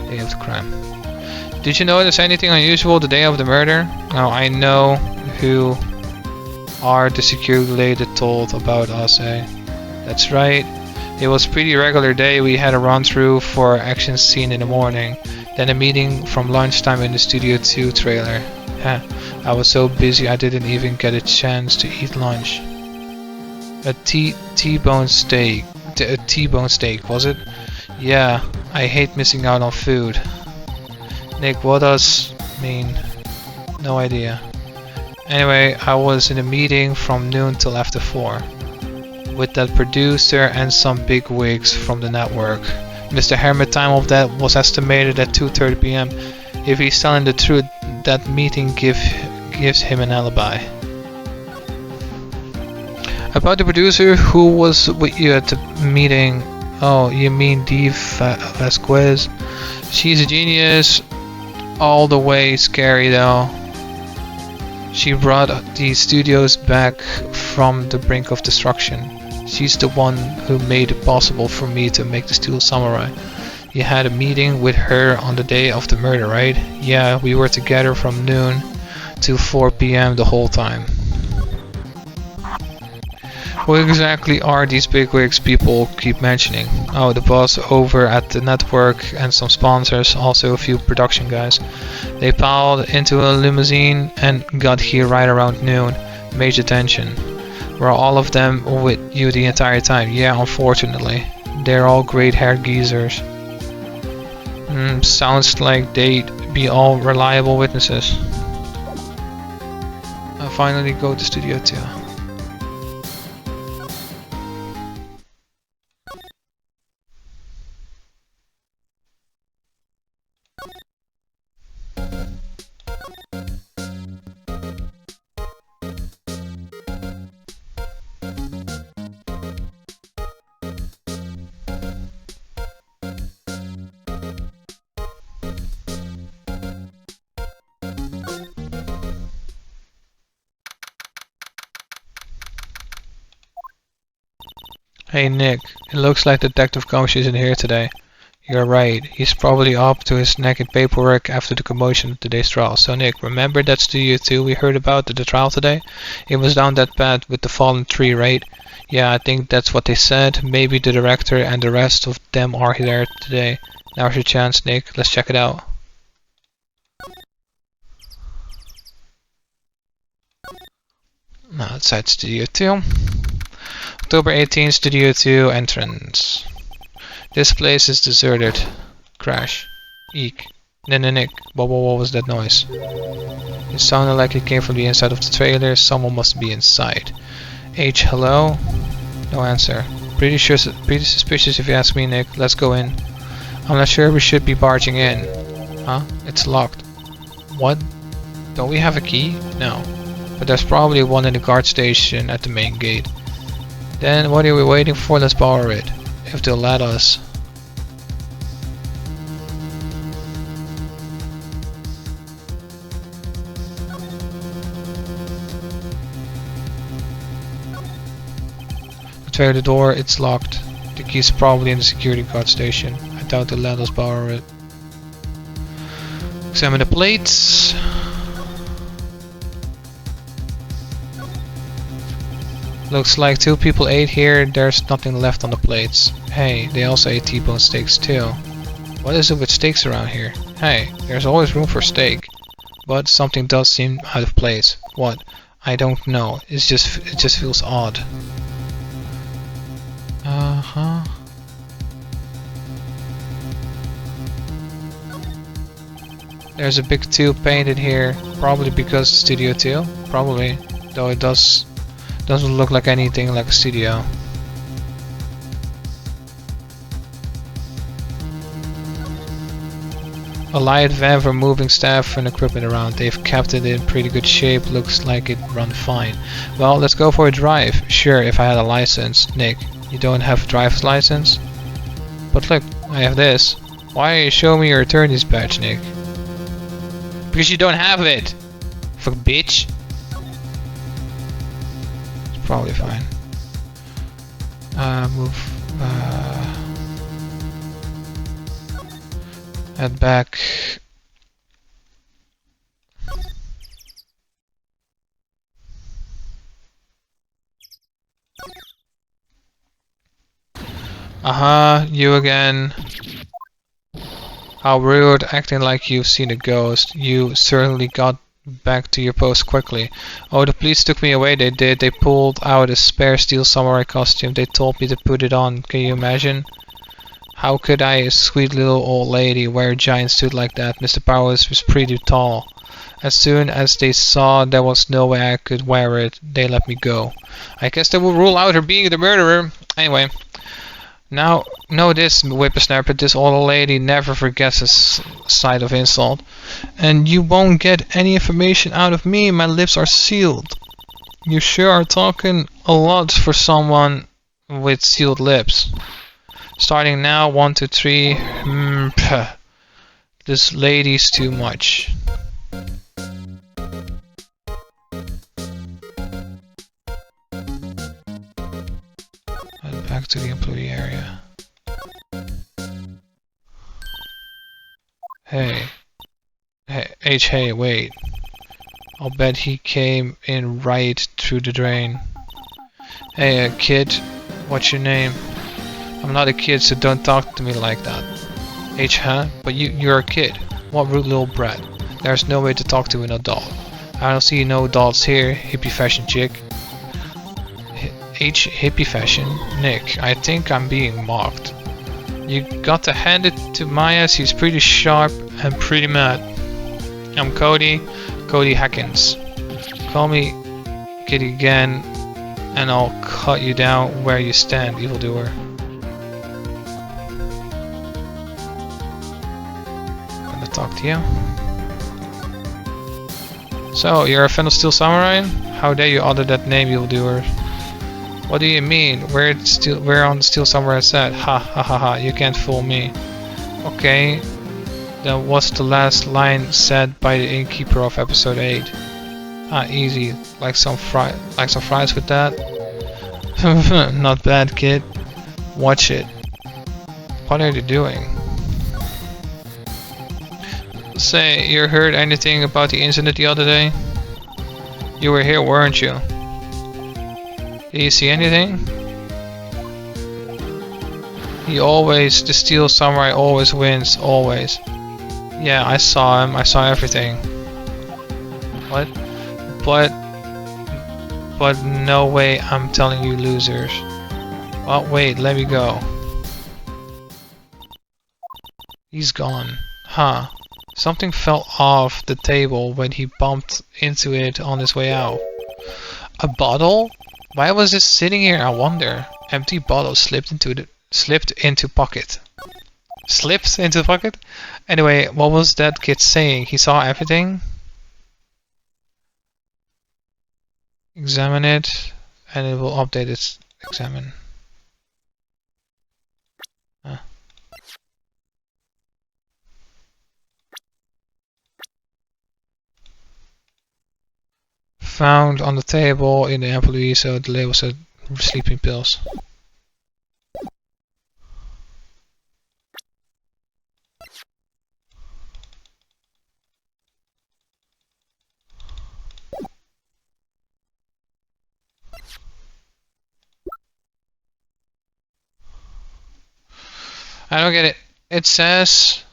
Day of the crime. Did you notice anything unusual the day of the murder? Now I know who are the security lady told about us, eh? That's right. It was a pretty regular day. We had a run through for action scene in the morning, then a meeting from lunchtime in the Studio 2 trailer. I was so busy I didn't even get a chance to eat lunch. A T-bone steak. A T-bone steak, was it? Yeah, I hate missing out on food. Nick, what does mean? No idea. Anyway, I was in a meeting from noon till after 4 with that producer and some big wigs from the network. Mr. Hermit time of that was estimated at 2:30 p.m. If he's telling the truth, that meeting gives him an alibi. About the producer who was with you at the meeting. Oh, you mean Dee Vasquez? She's a genius. All the way scary though. She brought the studios back from the brink of destruction. She's the one who made it possible for me to make the Steel Samurai. You had a meeting with her on the day of the murder, right? Yeah, we were together from noon to 4 p.m. the whole time. What exactly are these bigwigs people keep mentioning? Oh, the boss over at the network and some sponsors, also a few production guys. They piled into a limousine and got here right around noon. Major tension. Were all of them with you the entire time? Yeah, unfortunately. They're all great-haired geezers. Sounds like they'd be all reliable witnesses. I'll finally go to Studio 2. Hey Nick, it looks like Detective Gomez isn't here today. You're right, he's probably up to his neck in paperwork after the commotion of today's trial. So Nick, remember that Studio 2 we heard about at the trial today? It was down that path with the fallen tree, right? Yeah, I think that's what they said. Maybe the director and the rest of them are there today. Now's your chance, Nick. Let's check it out. Now outside Studio 2. October 18th, Studio 2 entrance. This place is deserted. Crash. Eek. Nick. What was that noise? It sounded like it came from the inside of the trailer. Someone must be inside. H, hello? No answer. Pretty suspicious if you ask me, Nick. Let's go in. I'm not sure we should be barging in. Huh? It's locked. What? Don't we have a key? No. But there's probably one in the guard station at the main gate. Then what are we waiting for? Let's borrow it. If they'll let us. Try the door, it's locked. The key's probably in the security guard station. I doubt they'll let us borrow it. Examine the plates. Looks like 2 people ate here, there's nothing left on the plates. Hey, they also ate T-bone steaks too. What is it with steaks around here? Hey, there's always room for steak. But something does seem out of place. What? I don't know. It just feels odd. Uh-huh. There's a big 2 painted here. Probably because it's Studio 2. Probably. Though it doesn't look like anything like a studio. A light van for moving staff and equipment around. They've kept it in pretty good shape. Looks like it run fine. Well, let's go for a drive. Sure, if I had a license. Nick, you don't have a driver's license? But look, I have this. Why are you showing me your attorney's badge, Nick? Because you don't have it! Fuck bitch. It's probably fine. Head back. You again. How rude, acting like you've seen a ghost. You certainly got back to your post quickly. Oh, the police took me away, they did. They pulled out a spare steel samurai costume. They told me to put it on. Can you imagine? How could I, a sweet little old lady, wear a giant suit like that? Mr. Powers was pretty tall. As soon as they saw there was no way I could wear it, they let me go. I guess they will rule out her being the murderer. Anyway, now know this, whippersnapper, this old lady never forgets a sight of insult. And you won't get any information out of me, my lips are sealed. You sure are talking a lot for someone with sealed lips. Starting now, 1, 2, 3. This lady's too much. And back to the employee area. Hey, hey, wait. I'll bet he came in right through the drain. Hey, kid, what's your name? I'm not a kid, so don't talk to me like that. Huh? But you're a kid. What rude little brat. There's no way to talk to an adult. I don't see no adults here, hippie fashion chick. Hippie fashion? Nick, I think I'm being mocked. You got to hand it to Myers, he's pretty sharp and pretty mad. I'm Cody Hackins. Call me kid again and I'll cut you down where you stand, evildoer. Gonna talk to you. So, you're a fan of Steel Samurai? How dare you utter that name, evildoer? What do you mean? We're on the Steel Samurai set. Ha ha ha ha, you can't fool me. Okay, then what's the last line said by the innkeeper of episode 8? Ah, easy. Like some fries with that? Not bad, kid. Watch it. What are you doing? Say, you heard anything about the incident the other day? You were here, weren't you? Did you see anything? The Steel Samurai always wins, always. Yeah, I saw him, I saw everything. What? But no way, I'm telling you losers. Oh wait, let me go. He's gone. Huh. Something fell off the table when he bumped into it on his way out. A bottle? Why was this sitting here, I wonder? Empty bottle slipped into pocket. Slipped into pocket? Anyway, what was that kid saying? He saw everything? Examine it, and it will update its examine. Huh. Found on the table in the employee, so the label said sleeping pills. I don't get it. It says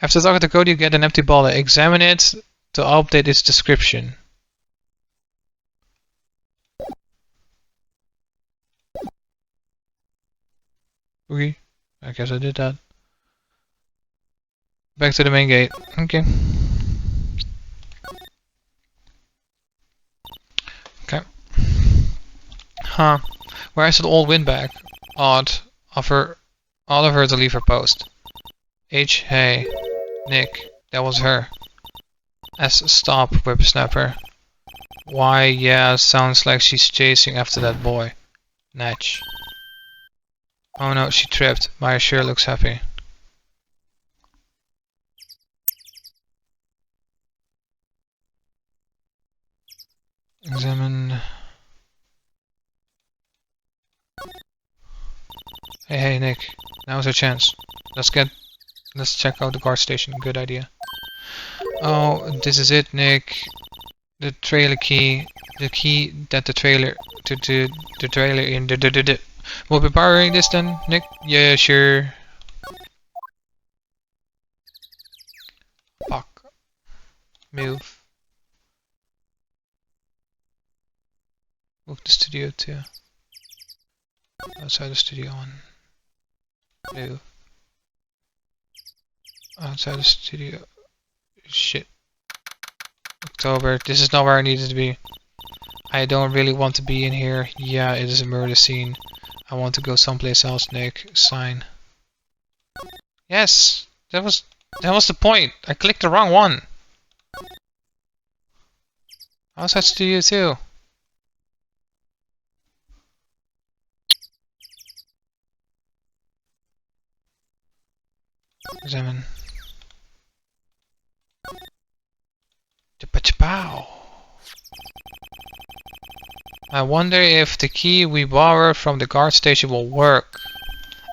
after talking to Cody, you get an empty bottle. Examine it to update its description. Okay, I guess I did that. Back to the main gate. Okay. Okay. Huh. Where is the old windbag? Odd of her to leave her post. Hey. Nick. That was her. S. Stop, whippersnapper. Why, yeah, sounds like she's chasing after that boy. Natch. Oh no, she tripped. Maya sure looks happy. Examine. Hey, Nick. Now's our chance. Let's check out the guard station. Good idea. Oh, this is it, Nick. The trailer key. The key that the trailer in the We'll be borrowing this then, Nick? Yeah, sure. Fuck. Move. Move the studio too. Outside the studio on. Move. Outside the studio. Shit. October. This is not where I needed to be. I don't really want to be in here. Yeah, it is a murder scene. I want to go someplace else, Nick. Sign. Yes! That was the point. I clicked the wrong one. Outside studio too. Examine. Pow. I wonder if the key we borrowed from the guard station will work.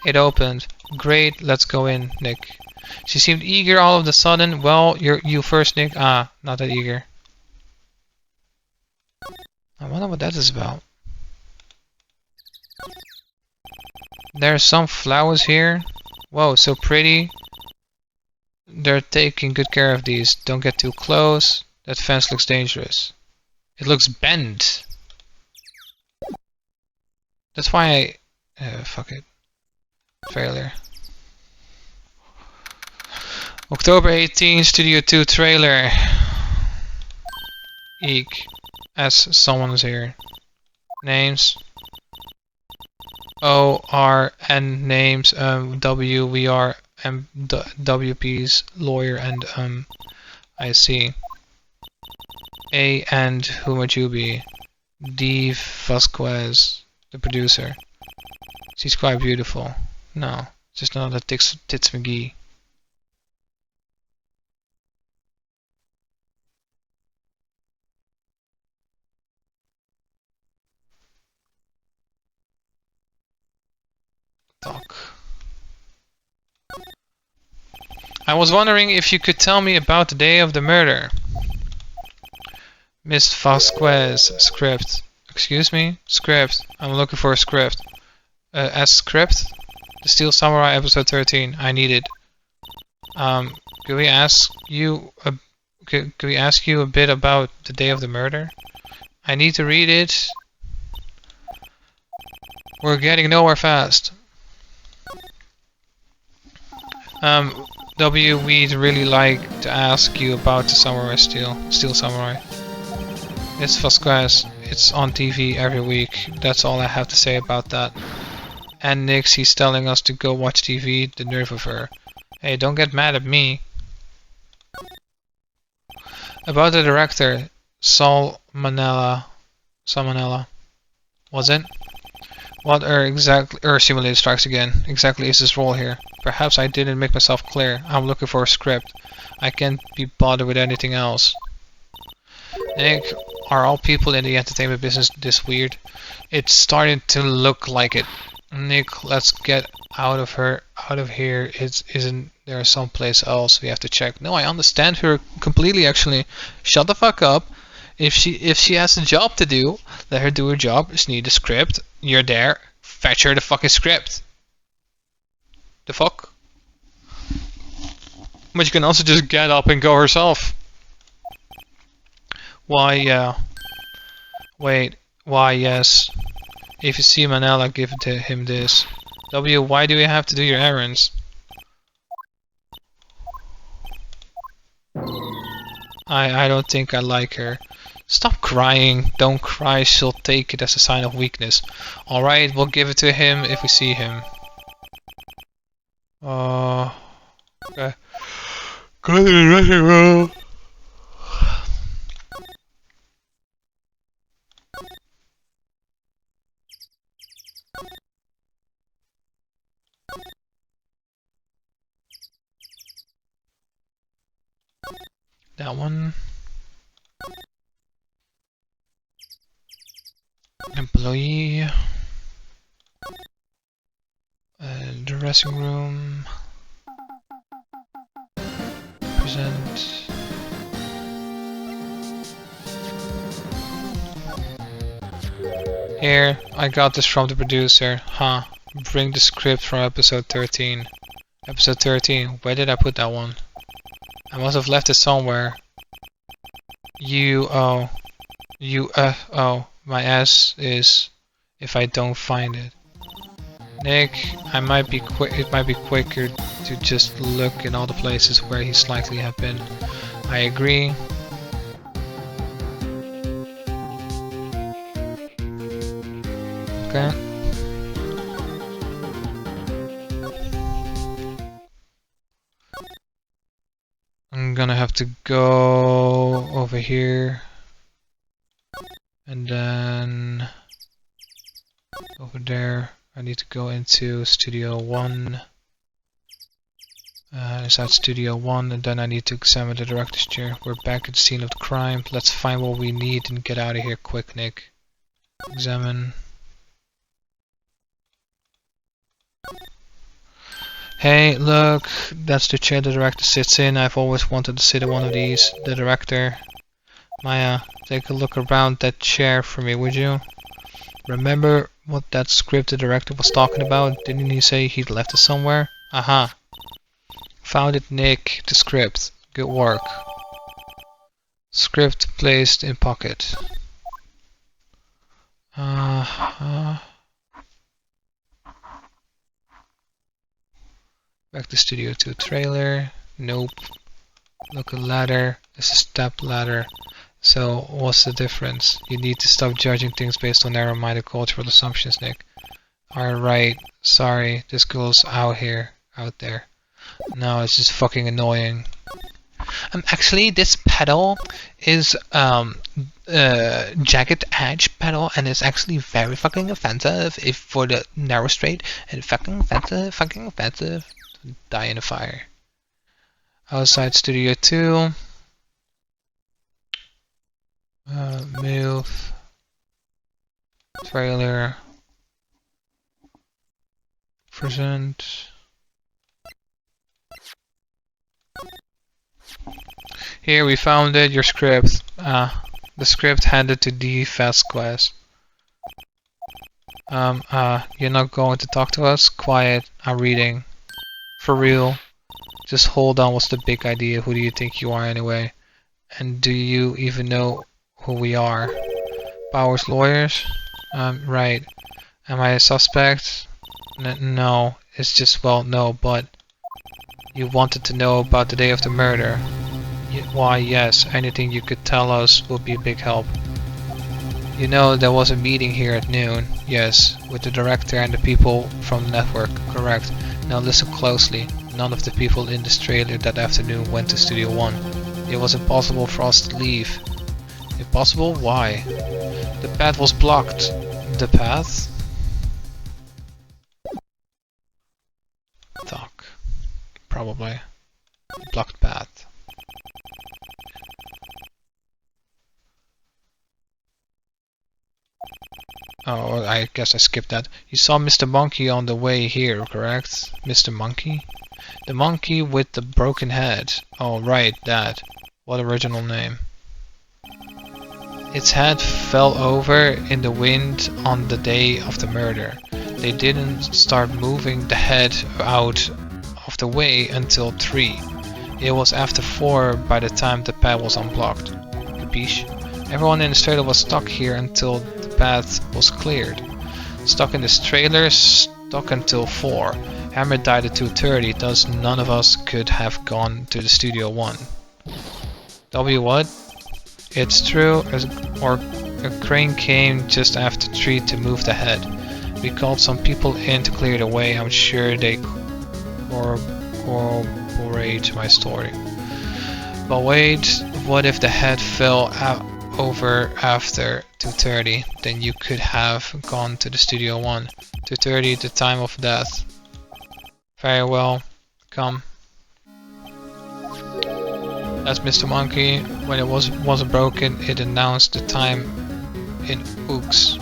It opened. Great, let's go in, Nick. She seemed eager all of a sudden. Well, you first, Nick. Ah, not that eager. I wonder what that is about. There are some flowers here. Whoa, so pretty. They're taking good care of these. Don't get too close. That fence looks dangerous. It looks bent. That's why I... fuck it. Trailer. October 18, Studio 2 trailer. Eek. As someone's here. Names. O-R-N names. W-V-R WP's lawyer and I see. A and who might you be? D Vasquez, the producer. She's quite beautiful. No, just another Tits McGee. Talk. I was wondering if you could tell me about the day of the murder. Miss Vasquez, script. Excuse me? Script. I'm looking for a script. As script? The Steel Samurai episode 13. I need it. Could we ask you a bit about the day of the murder? I need to read it. We're getting nowhere fast. We'd really like to ask you about the Samurai Steel Samurai. It's Vasquez. It's on TV every week. That's all I have to say about that. And Nix, he's telling us to go watch TV. The nerve of her. Hey, don't get mad at me. About the director, Salmonella. Was it? What Simulator Strikes Again exactly is his role here? Perhaps I didn't make myself clear. I'm looking for a script. I can't be bothered with anything else. Nick, are all people in the entertainment business this weird? It's starting to look like it. Nick, let's get out of here. Isn't there someplace else we have to check? No, I understand her completely actually. Shut the fuck up. If she has a job to do, let her do her job. She needs a script. You're there. Fetch her the fucking script. The fuck? But you can also just get up and go herself. Why, yeah. Wait. Why, yes. If you see Manella, give him this. W, why do we have to do your errands? I don't think I like her. Stop crying. Don't cry. She'll take it as a sign of weakness. Alright, we'll give it to him if we see him. Okay. Go to the dressing room. That one. Employee. Dressing room. Present. Here, I got this from the producer. Huh. Bring the script from episode 13. Episode 13. Where did I put that one? I must have left it somewhere. Oh. My ass is if I don't find it. Nick, I might be quick. It might be quicker to just look in all the places where he's likely have been. I agree. Okay. I'm gonna have to go over here and then over there. I need to go into Studio 1. Inside Studio 1, and then I need to examine the director's chair. We're back at the scene of the crime. Let's find what we need and get out of here quick, Nick. Examine. Hey, look, that's the chair the director sits in. I've always wanted to sit in one of these. The director. Maya, take a look around that chair for me, would you? Remember what that script the director was talking about? Didn't he say he'd left it somewhere? Aha. Found it, Nick. The script. Good work. Script placed in pocket. Back to Studio 2 trailer. Nope. Look, a ladder. It's a step ladder. So, what's the difference? You need to stop judging things based on narrow-minded cultural assumptions, Nick. Alright. Sorry. This girl's out there. No, it's just fucking annoying. Actually, this pedal is jagged edge pedal, and it's actually very fucking offensive if for the narrow straight, and fucking offensive. Die in a fire. Outside Studio 2. Move. Trailer. Present. Here, we found it, your script. The script handed to D. Vasquez. You're not going to talk to us? Quiet, I'm reading. For real. Just hold on, what's the big idea? Who do you think you are anyway? And do you even know who we are? Powers lawyers? Right. Am I a suspect? No, it's just, well, no, but... You wanted to know about the day of the murder. Why, yes, anything you could tell us would be a big help. You know, there was a meeting here at noon. Yes, with the director and the people from the network, correct. Now listen closely. None of the people in this trailer that afternoon went to Studio 1. It was impossible for us to leave. Impossible? Why? The path was blocked. The path? Talk. Probably. Blocked path. Oh, I guess I skipped that. You saw Mr. Monkey on the way here, correct? Mr. Monkey? The monkey with the broken head. Oh, right, that. What original name? Its head fell over in the wind on the day of the murder. They didn't start moving the head out of the way until 3. It was after 4 by the time the path was unblocked. Capiche? Everyone in the trailer was stuck here until the path was cleared. Stuck in this trailer, stuck until 4. Hammer died at 2:30, thus none of us could have gone to the Studio 1. W what? It's true, or a crane came just after 3 to move the head. We called some people in to clear the way. I'm sure they corroborate my story. But wait, what if the head fell out over after 2:30? Then you could have gone to the Studio 1. 2:30, the time of death. Very well, come. That's Mr. Monkey. When it wasn't broken, it announced the time in ooks.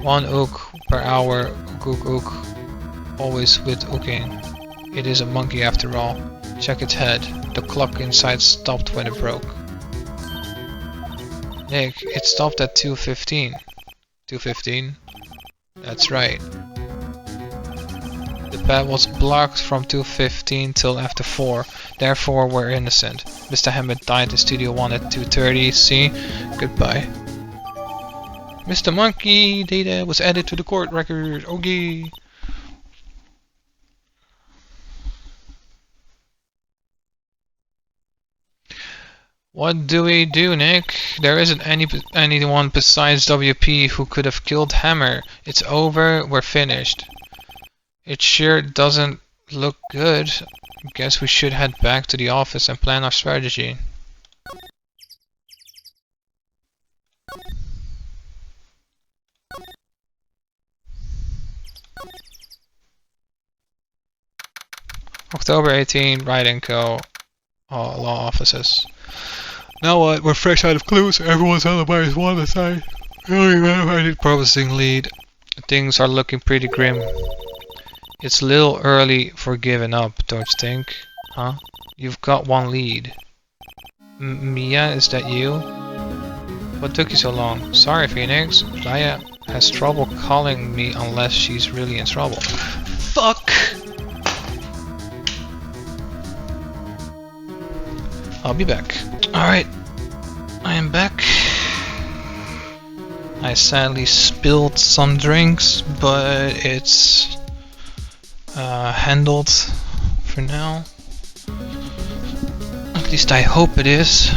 1 ook per hour, ook, always with ooking. It is a monkey after all. Check its head. The clock inside stopped when it broke. Nick, it stopped at 2:15. 2:15? That's right. The path was blocked from 2:15 till after 4. Therefore, we're innocent. Mr. Hammett died in Studio 1 at 2:30. See? Goodbye. Mr. Monkey data was added to the court record. Okay. What do we do, Nick? There isn't anyone besides WP who could have killed Hammer. It's over, we're finished. It sure doesn't look good. Guess we should head back to the office and plan our strategy. October 18, Wright & Co. Law offices. Now what? We're fresh out of clues. Everyone's alibi is one aside. Only verified processing lead. Things are looking pretty grim. It's a little early for giving up, don't you think? Huh? You've got one lead. Mia, is that you? What took you so long? Sorry, Phoenix. Playa has trouble calling me unless she's really in trouble. Fuck! I'll be back. Alright. I am back. I sadly spilled some drinks, but it's handled for now. At least I hope it is.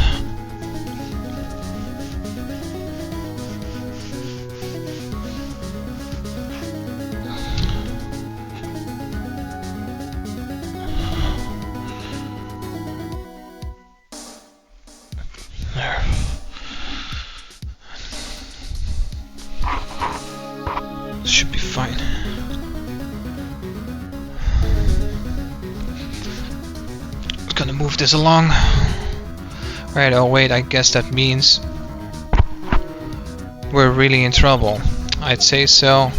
There. Should be fine. Gonna move this along. Right, oh wait, I guess that means we're really in trouble. I'd say so.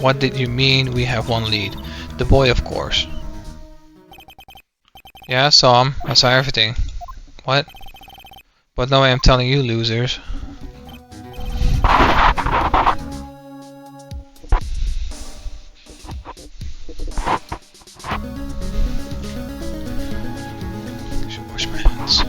What did you mean we have one lead? The boy, of course. Yeah, I saw him. I saw everything. What? But no way I'm telling you, losers. Should wash my hands.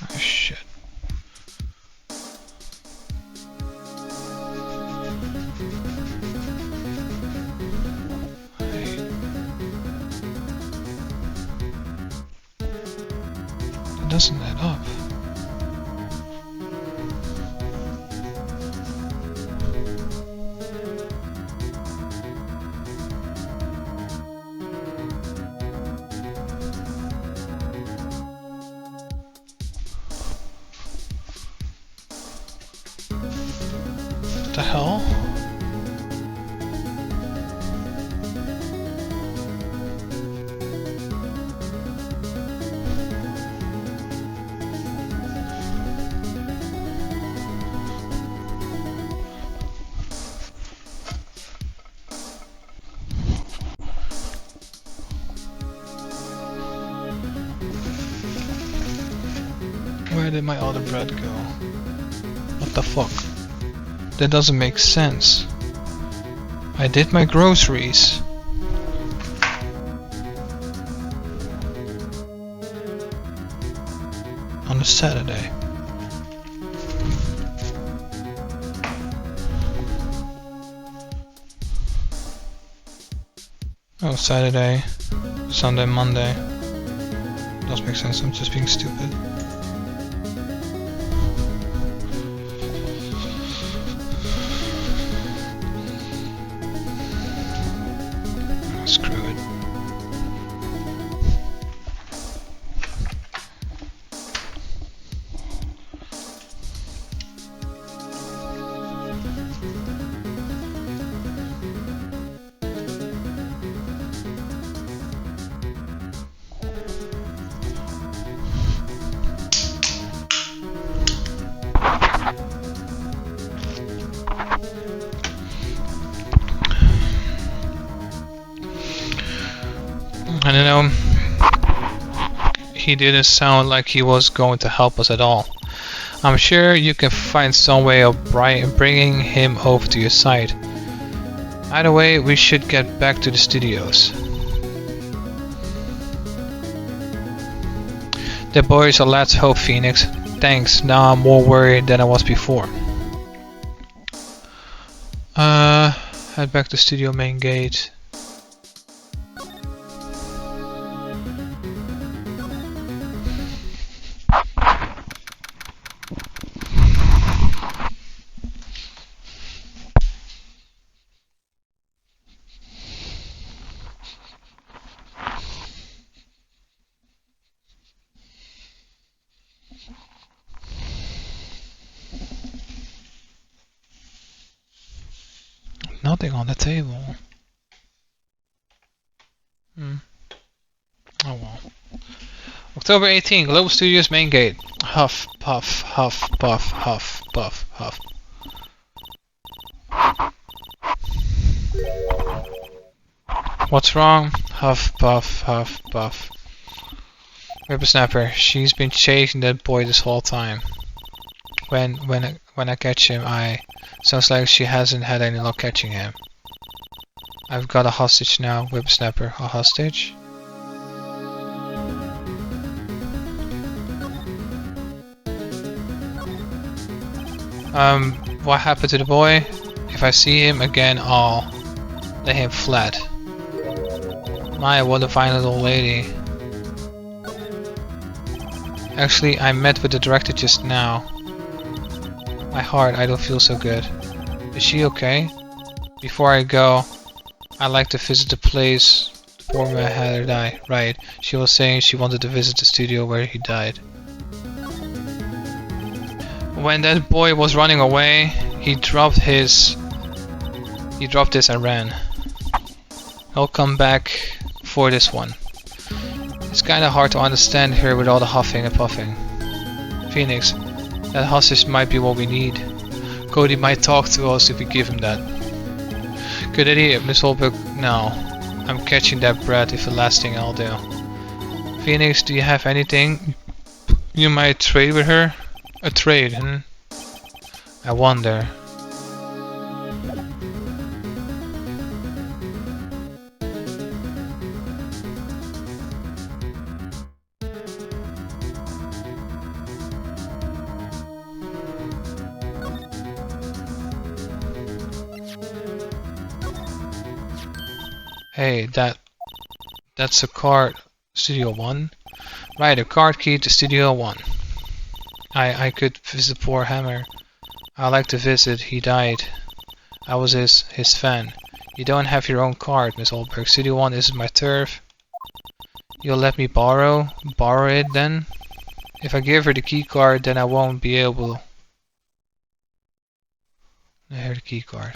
Oh shit. It doesn't add up. What the hell? Where did my other bread go? What the fuck? That doesn't make sense. I did my groceries. On a Saturday. Oh, Saturday, Sunday, Monday. Does make sense, I'm just being stupid. Screw it. I don't know. He didn't sound like he was going to help us at all. I'm sure you can find some way of bringing him over to your side. Either way, we should get back to the studios. The boys are let's hope, Phoenix. Thanks, now I'm more worried than I was before. Head back to studio main gate. Nothing on the table. Oh well. October 18, Global Studios main gate. Huff, puff, huff, puff, huff, puff, huff. What's wrong? Huff, puff, huff, puff. Whippersnapper, she's been chasing that boy this whole time. When I catch him, sounds like she hasn't had any luck catching him. I've got a hostage now, Whippersnapper. A hostage? What happened to the boy? If I see him again, I'll lay him flat. My, what a violent old lady. Actually, I met with the director just now. My heart, I don't feel so good. Is she okay? Before I go, I'd like to visit the place the poor man had her die. Right, she was saying she wanted to visit the studio where he died. When that boy was running away, he dropped this and ran. I'll come back for this one. It's kinda hard to understand her with all the huffing and puffing. Phoenix, that hostage might be what we need. Cody might talk to us if we give him that. Good idea, Miss Holbrook. No, I'm catching that brat if the last thing I'll do. Phoenix, do you have anything you might trade with her? A trade, hmm? I wonder. Hey, that's a card. Studio 1? Right, a card key to Studio 1. I could visit poor Hammer. I like to visit, he died. I was his fan. You don't have your own card, Miss Oldberg. Studio 1 isn't my turf. You'll let me borrow it then? If I give her the key card, then I won't be able... Here's the key card.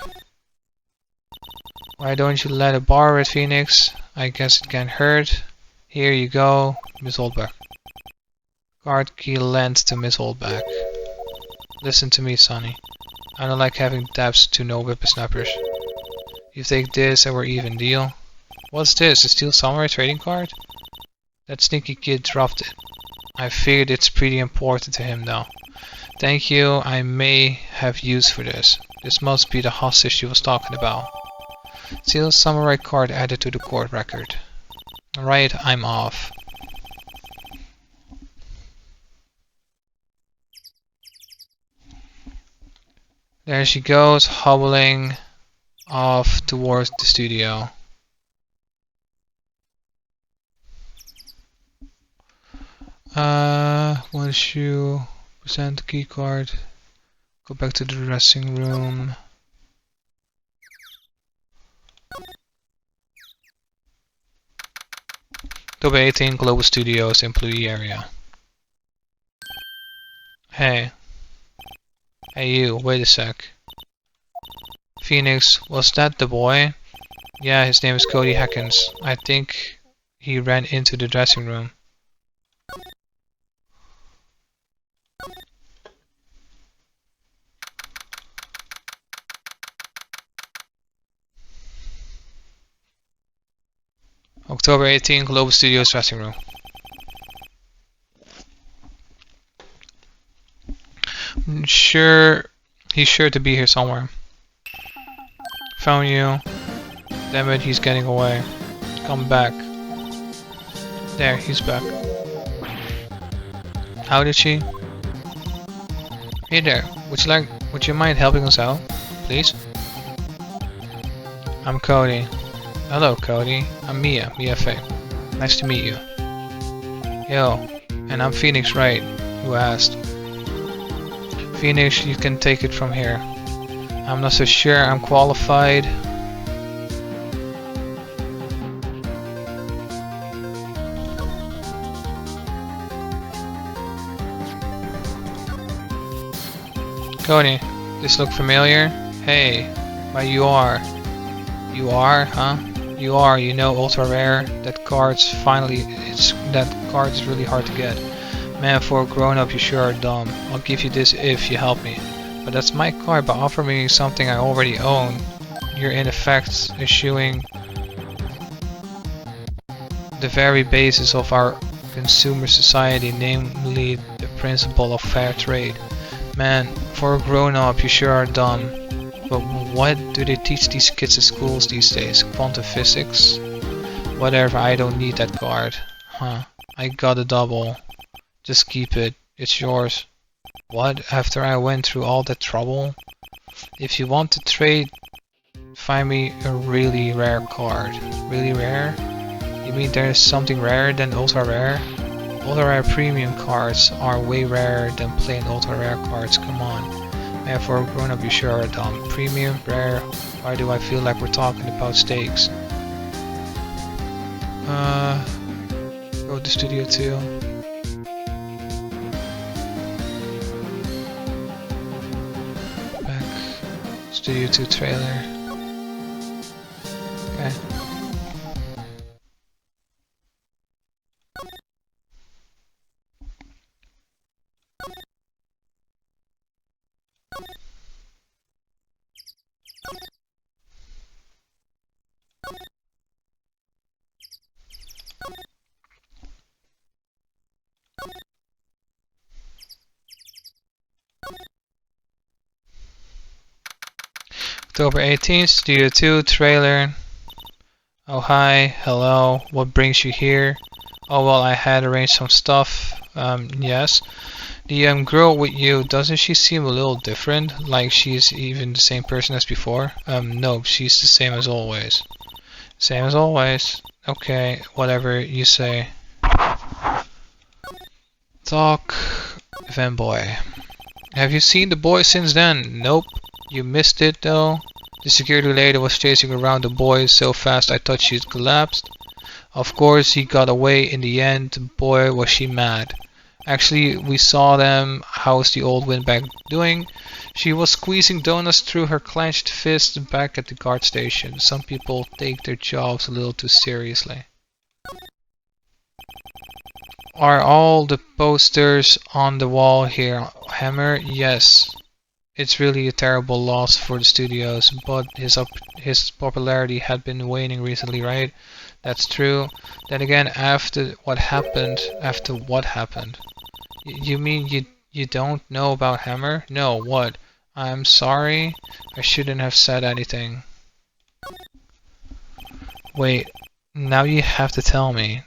Why don't you let her borrow it, Phoenix? I guess it can't hurt. Here you go, Miss Oldberg. Card key lent to Miss Oldback. Listen to me, Sonny. I don't like having debts to no whippersnappers. You take this and we're even, deal? What's this? A Steel Samurai trading card? That sneaky kid dropped it. I figured it's pretty important to him though. Thank you, I may have use for this. This must be the hostage she was talking about. Steel Samurai card added to the court record. Alright, I'm off. There she goes, hobbling off towards the studio. Once you present the key card, go back to the dressing room. W18 Global Studios employee area. Hey. Hey you, wait a sec. Phoenix, was that the boy? Yeah, his name is Cody Hackins. I think he ran into the dressing room. October 18, Global Studios dressing room. He's sure to be here somewhere. Found you. Damn it, he's getting away. Come back. There, he's back. How did she? Hey there, would you mind helping us out, please? I'm Cody. Hello, Cody. I'm Mia Faye. Nice to meet you. Yo, and I'm Phoenix Wright, who asked. Phoenix, you can take it from here. I'm not so sure I'm qualified. Cody, this look familiar? Hey, but you are. You are, huh? You are, you know, ultra rare. That card is really hard to get. Man, for a grown-up, you sure are dumb. I'll give you this if you help me. But that's my card, but offer me something I already own. You're in effect eschewing the very basis of our consumer society, namely the principle of fair trade. Man, for a grown-up, you sure are dumb. But what do they teach these kids at schools these days? Quantum physics? Whatever, I don't need that card. Huh, I got a double. Just keep it, it's yours. What? After I went through all that trouble? If you want to trade, find me a really rare card. Really rare? You mean there's something rarer than ultra rare? Ultra rare premium cards are way rarer than plain ultra rare cards, come on. Man, for a grown up you sure are dumb. Premium, rare, why do I feel like we're talking about stakes? Go to Studio 2. Back. Studio 2 trailer. Okay. October 18th, Studio 2 trailer. Oh hi, hello, what brings you here? Oh well, I had arranged some stuff. Yes. The girl with you, doesn't she seem a little different? Like she's even the same person as before? No, she's the same as always. Same as always. Okay, whatever you say. Talk, fanboy. Have you seen the boy since then? Nope. You missed it though. The security lady was chasing around the boy so fast I thought she'd collapsed. Of course he got away in the end. Boy was she mad. Actually we saw them. How's the old windbag doing? She was squeezing donuts through her clenched fist back at the guard station. Some people take their jobs a little too seriously. Are all the posters on the wall here Hammer? Yes. It's really a terrible loss for the studios, but his popularity had been waning recently, right? That's true. Then again, after what happened? You mean you don't know about Hammer? No, what? I'm sorry. I shouldn't have said anything. Wait, now you have to tell me.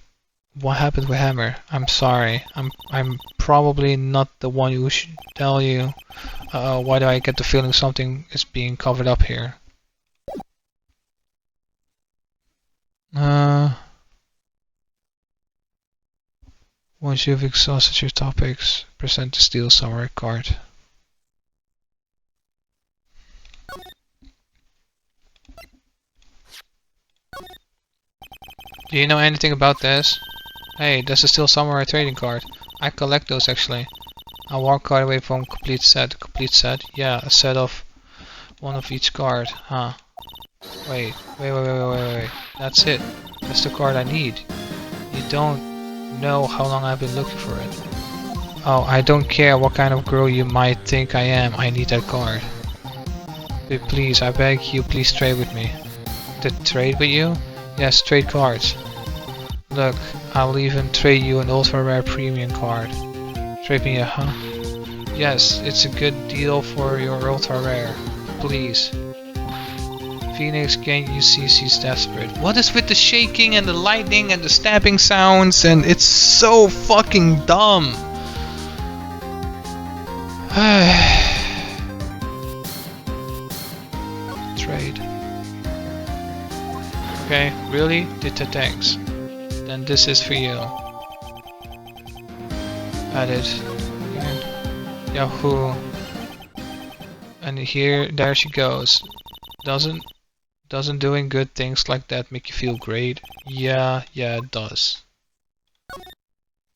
What happened with Hammer? I'm sorry. I'm probably not the one who should tell you. Why do I get the feeling something is being covered up here? Once you've exhausted your topics, present the Steel Samurai card. Do you know anything about this? Hey, that's a Steel Samurai trading card. I collect those actually. I walk card away from complete set. Complete set? Yeah, a set of one of each card. Huh. Wait. That's it. That's the card I need. You don't know how long I've been looking for it. Oh, I don't care what kind of girl you might think I am. I need that card. But please, I beg you, please trade with me. To trade with you? Yes, trade cards. Look, I'll even trade you an ultra rare premium card. Trade me a huh? Yes, it's a good deal for your ultra rare. Please. Phoenix, can't you see she's desperate? What is with the shaking and the lightning and the stabbing sounds? And it's so fucking dumb. trade. Okay, really? Thanks. Then this is for you. Added. Yahoo. And here, there she goes. Doesn't doing good things like that make you feel great? Yeah, it does.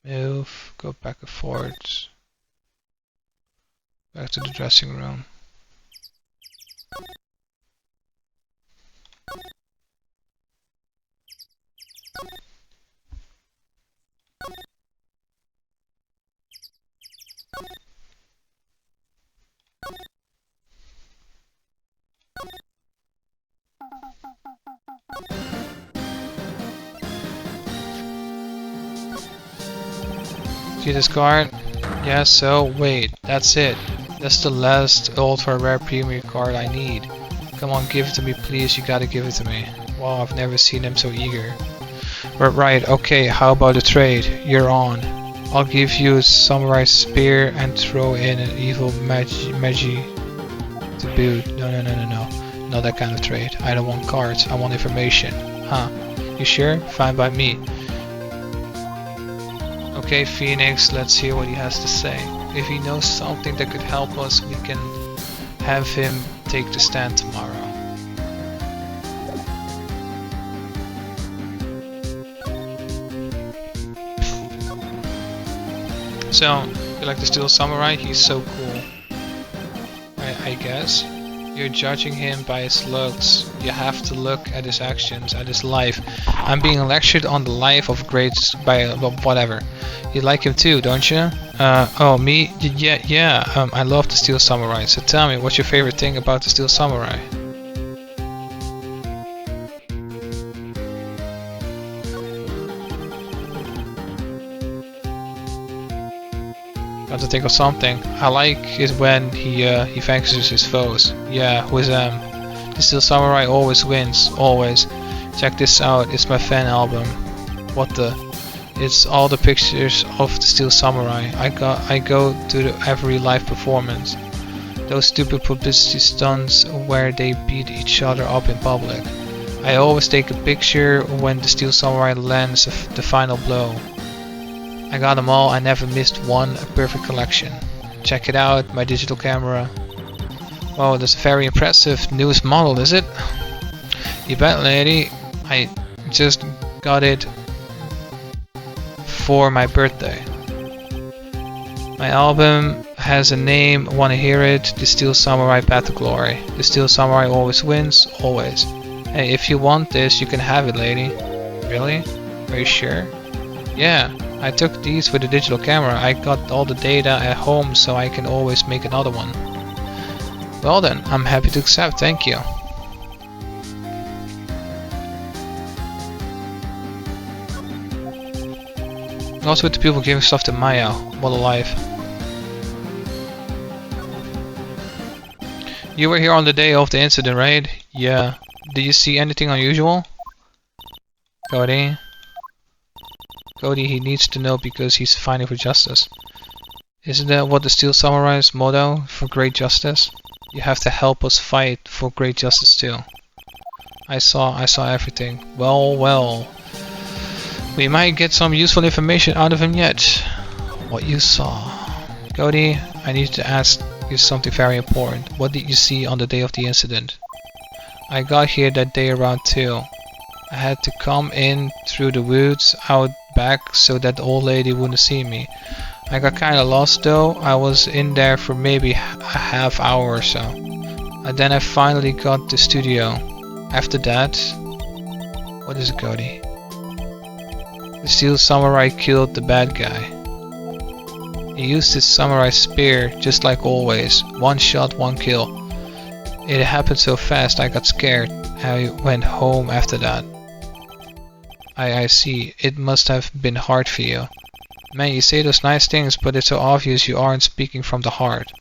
Move, go back and forth. Back to the dressing room. See this card? Yeah, so wait, that's it. That's the last ultra rare premium card I need. Come on, give it to me please, you gotta give it to me. Wow, I've never seen him so eager. But right, okay, how about the trade? You're on. I'll give you a samurai spear and throw in an evil magi to boot. No. Not that kind of trade. I don't want cards, I want information. Huh, you sure? Fine by me. Okay, Phoenix, let's hear what he has to say. If he knows something that could help us, we can have him take the stand tomorrow. So, you like the Steel Samurai? He's so cool. I guess. You're judging him by his looks. You have to look at his actions, at his life. I'm being lectured on the life of greats by whatever. You like him too, don't you? Oh, me? Yeah. I love the Steel Samurai. So tell me, what's your favorite thing about the Steel Samurai? Got to think of something. I like it when he vanquishes his foes. Yeah, with the Steel Samurai always wins, always. Check this out, it's my fan album. What the? It's all the pictures of the Steel Samurai. I go to every live performance. Those stupid publicity stunts where they beat each other up in public. I always take a picture when the Steel Samurai lands the final blow. I got them all, I never missed one, a perfect collection. Check it out, my digital camera. Oh, that's a very impressive newest model, is it? You bet, lady. I just got it for my birthday. My album has a name, wanna hear it? The Steel Samurai Path to Glory. The Steel Samurai always wins, always. Hey, if you want this, you can have it, lady. Really? Are you sure? Yeah. I took these with a digital camera. I got all the data at home so I can always make another one. Well then, I'm happy to accept, thank you. Also with the people giving stuff to Maya. What a life. You were here on the day of the incident, right? Yeah. Did you see anything unusual? Cody? Cody, he needs to know because he's fighting for justice. Isn't that what the Steel Samurai's motto? For great justice? You have to help us fight for great justice too. I saw everything. Well. We might get some useful information out of him yet. What you saw. Cody, I need to ask you something very important. What did you see on the day of the incident? I got here that day around 2. I had to come in through the woods out back so that the old lady wouldn't see me. I got kinda lost though. I was in there for maybe a half hour or so. And then I finally got the studio. After that... What is it, Cody? The Steel Samurai killed the bad guy. He used his samurai spear just like always. One shot, one kill. It happened so fast I got scared. I went home after that. I see. It must have been hard for you. Man, you say those nice things, but it's so obvious you aren't speaking from the heart.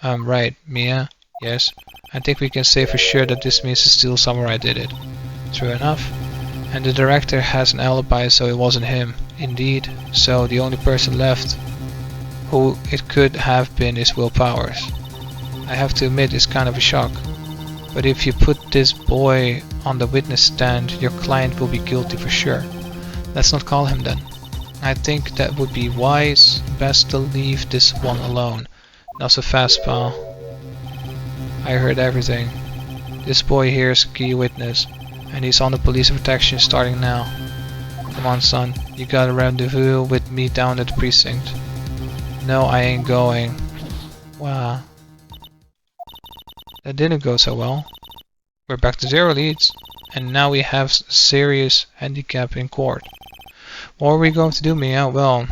Right, Mia? Yes. I think we can say for sure that this means the Steel Samurai did it. True enough. And the director has an alibi, so it wasn't him. Indeed. So the only person left who it could have been is Will Powers. I have to admit it's kind of a shock. But if you put this boy on the witness stand, your client will be guilty for sure. Let's not call him then. I think that would be wise. Best to leave this one alone. Not so fast, pal. I heard everything. This boy here is a key witness, and he's on the police protection starting now. Come on, son. You got a rendezvous with me down at the precinct. No, I ain't going. Wow. That didn't go so well. We're back to 0 leads, and now we have a serious handicap in court. What are we going to do, Mia? Well,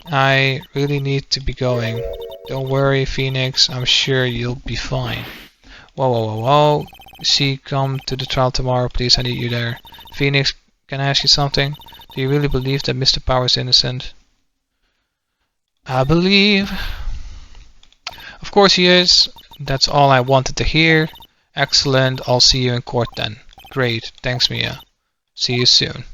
I really need to be going. Don't worry, Phoenix, I'm sure you'll be fine. Whoa, whoa, whoa, whoa. See, come to the trial tomorrow, please, I need you there. Phoenix, can I ask you something? Do you really believe that Mr. Power is innocent? I believe. Of course he is. That's all I wanted to hear. Excellent, I'll see you in court then. Great, thanks Mia. See you soon.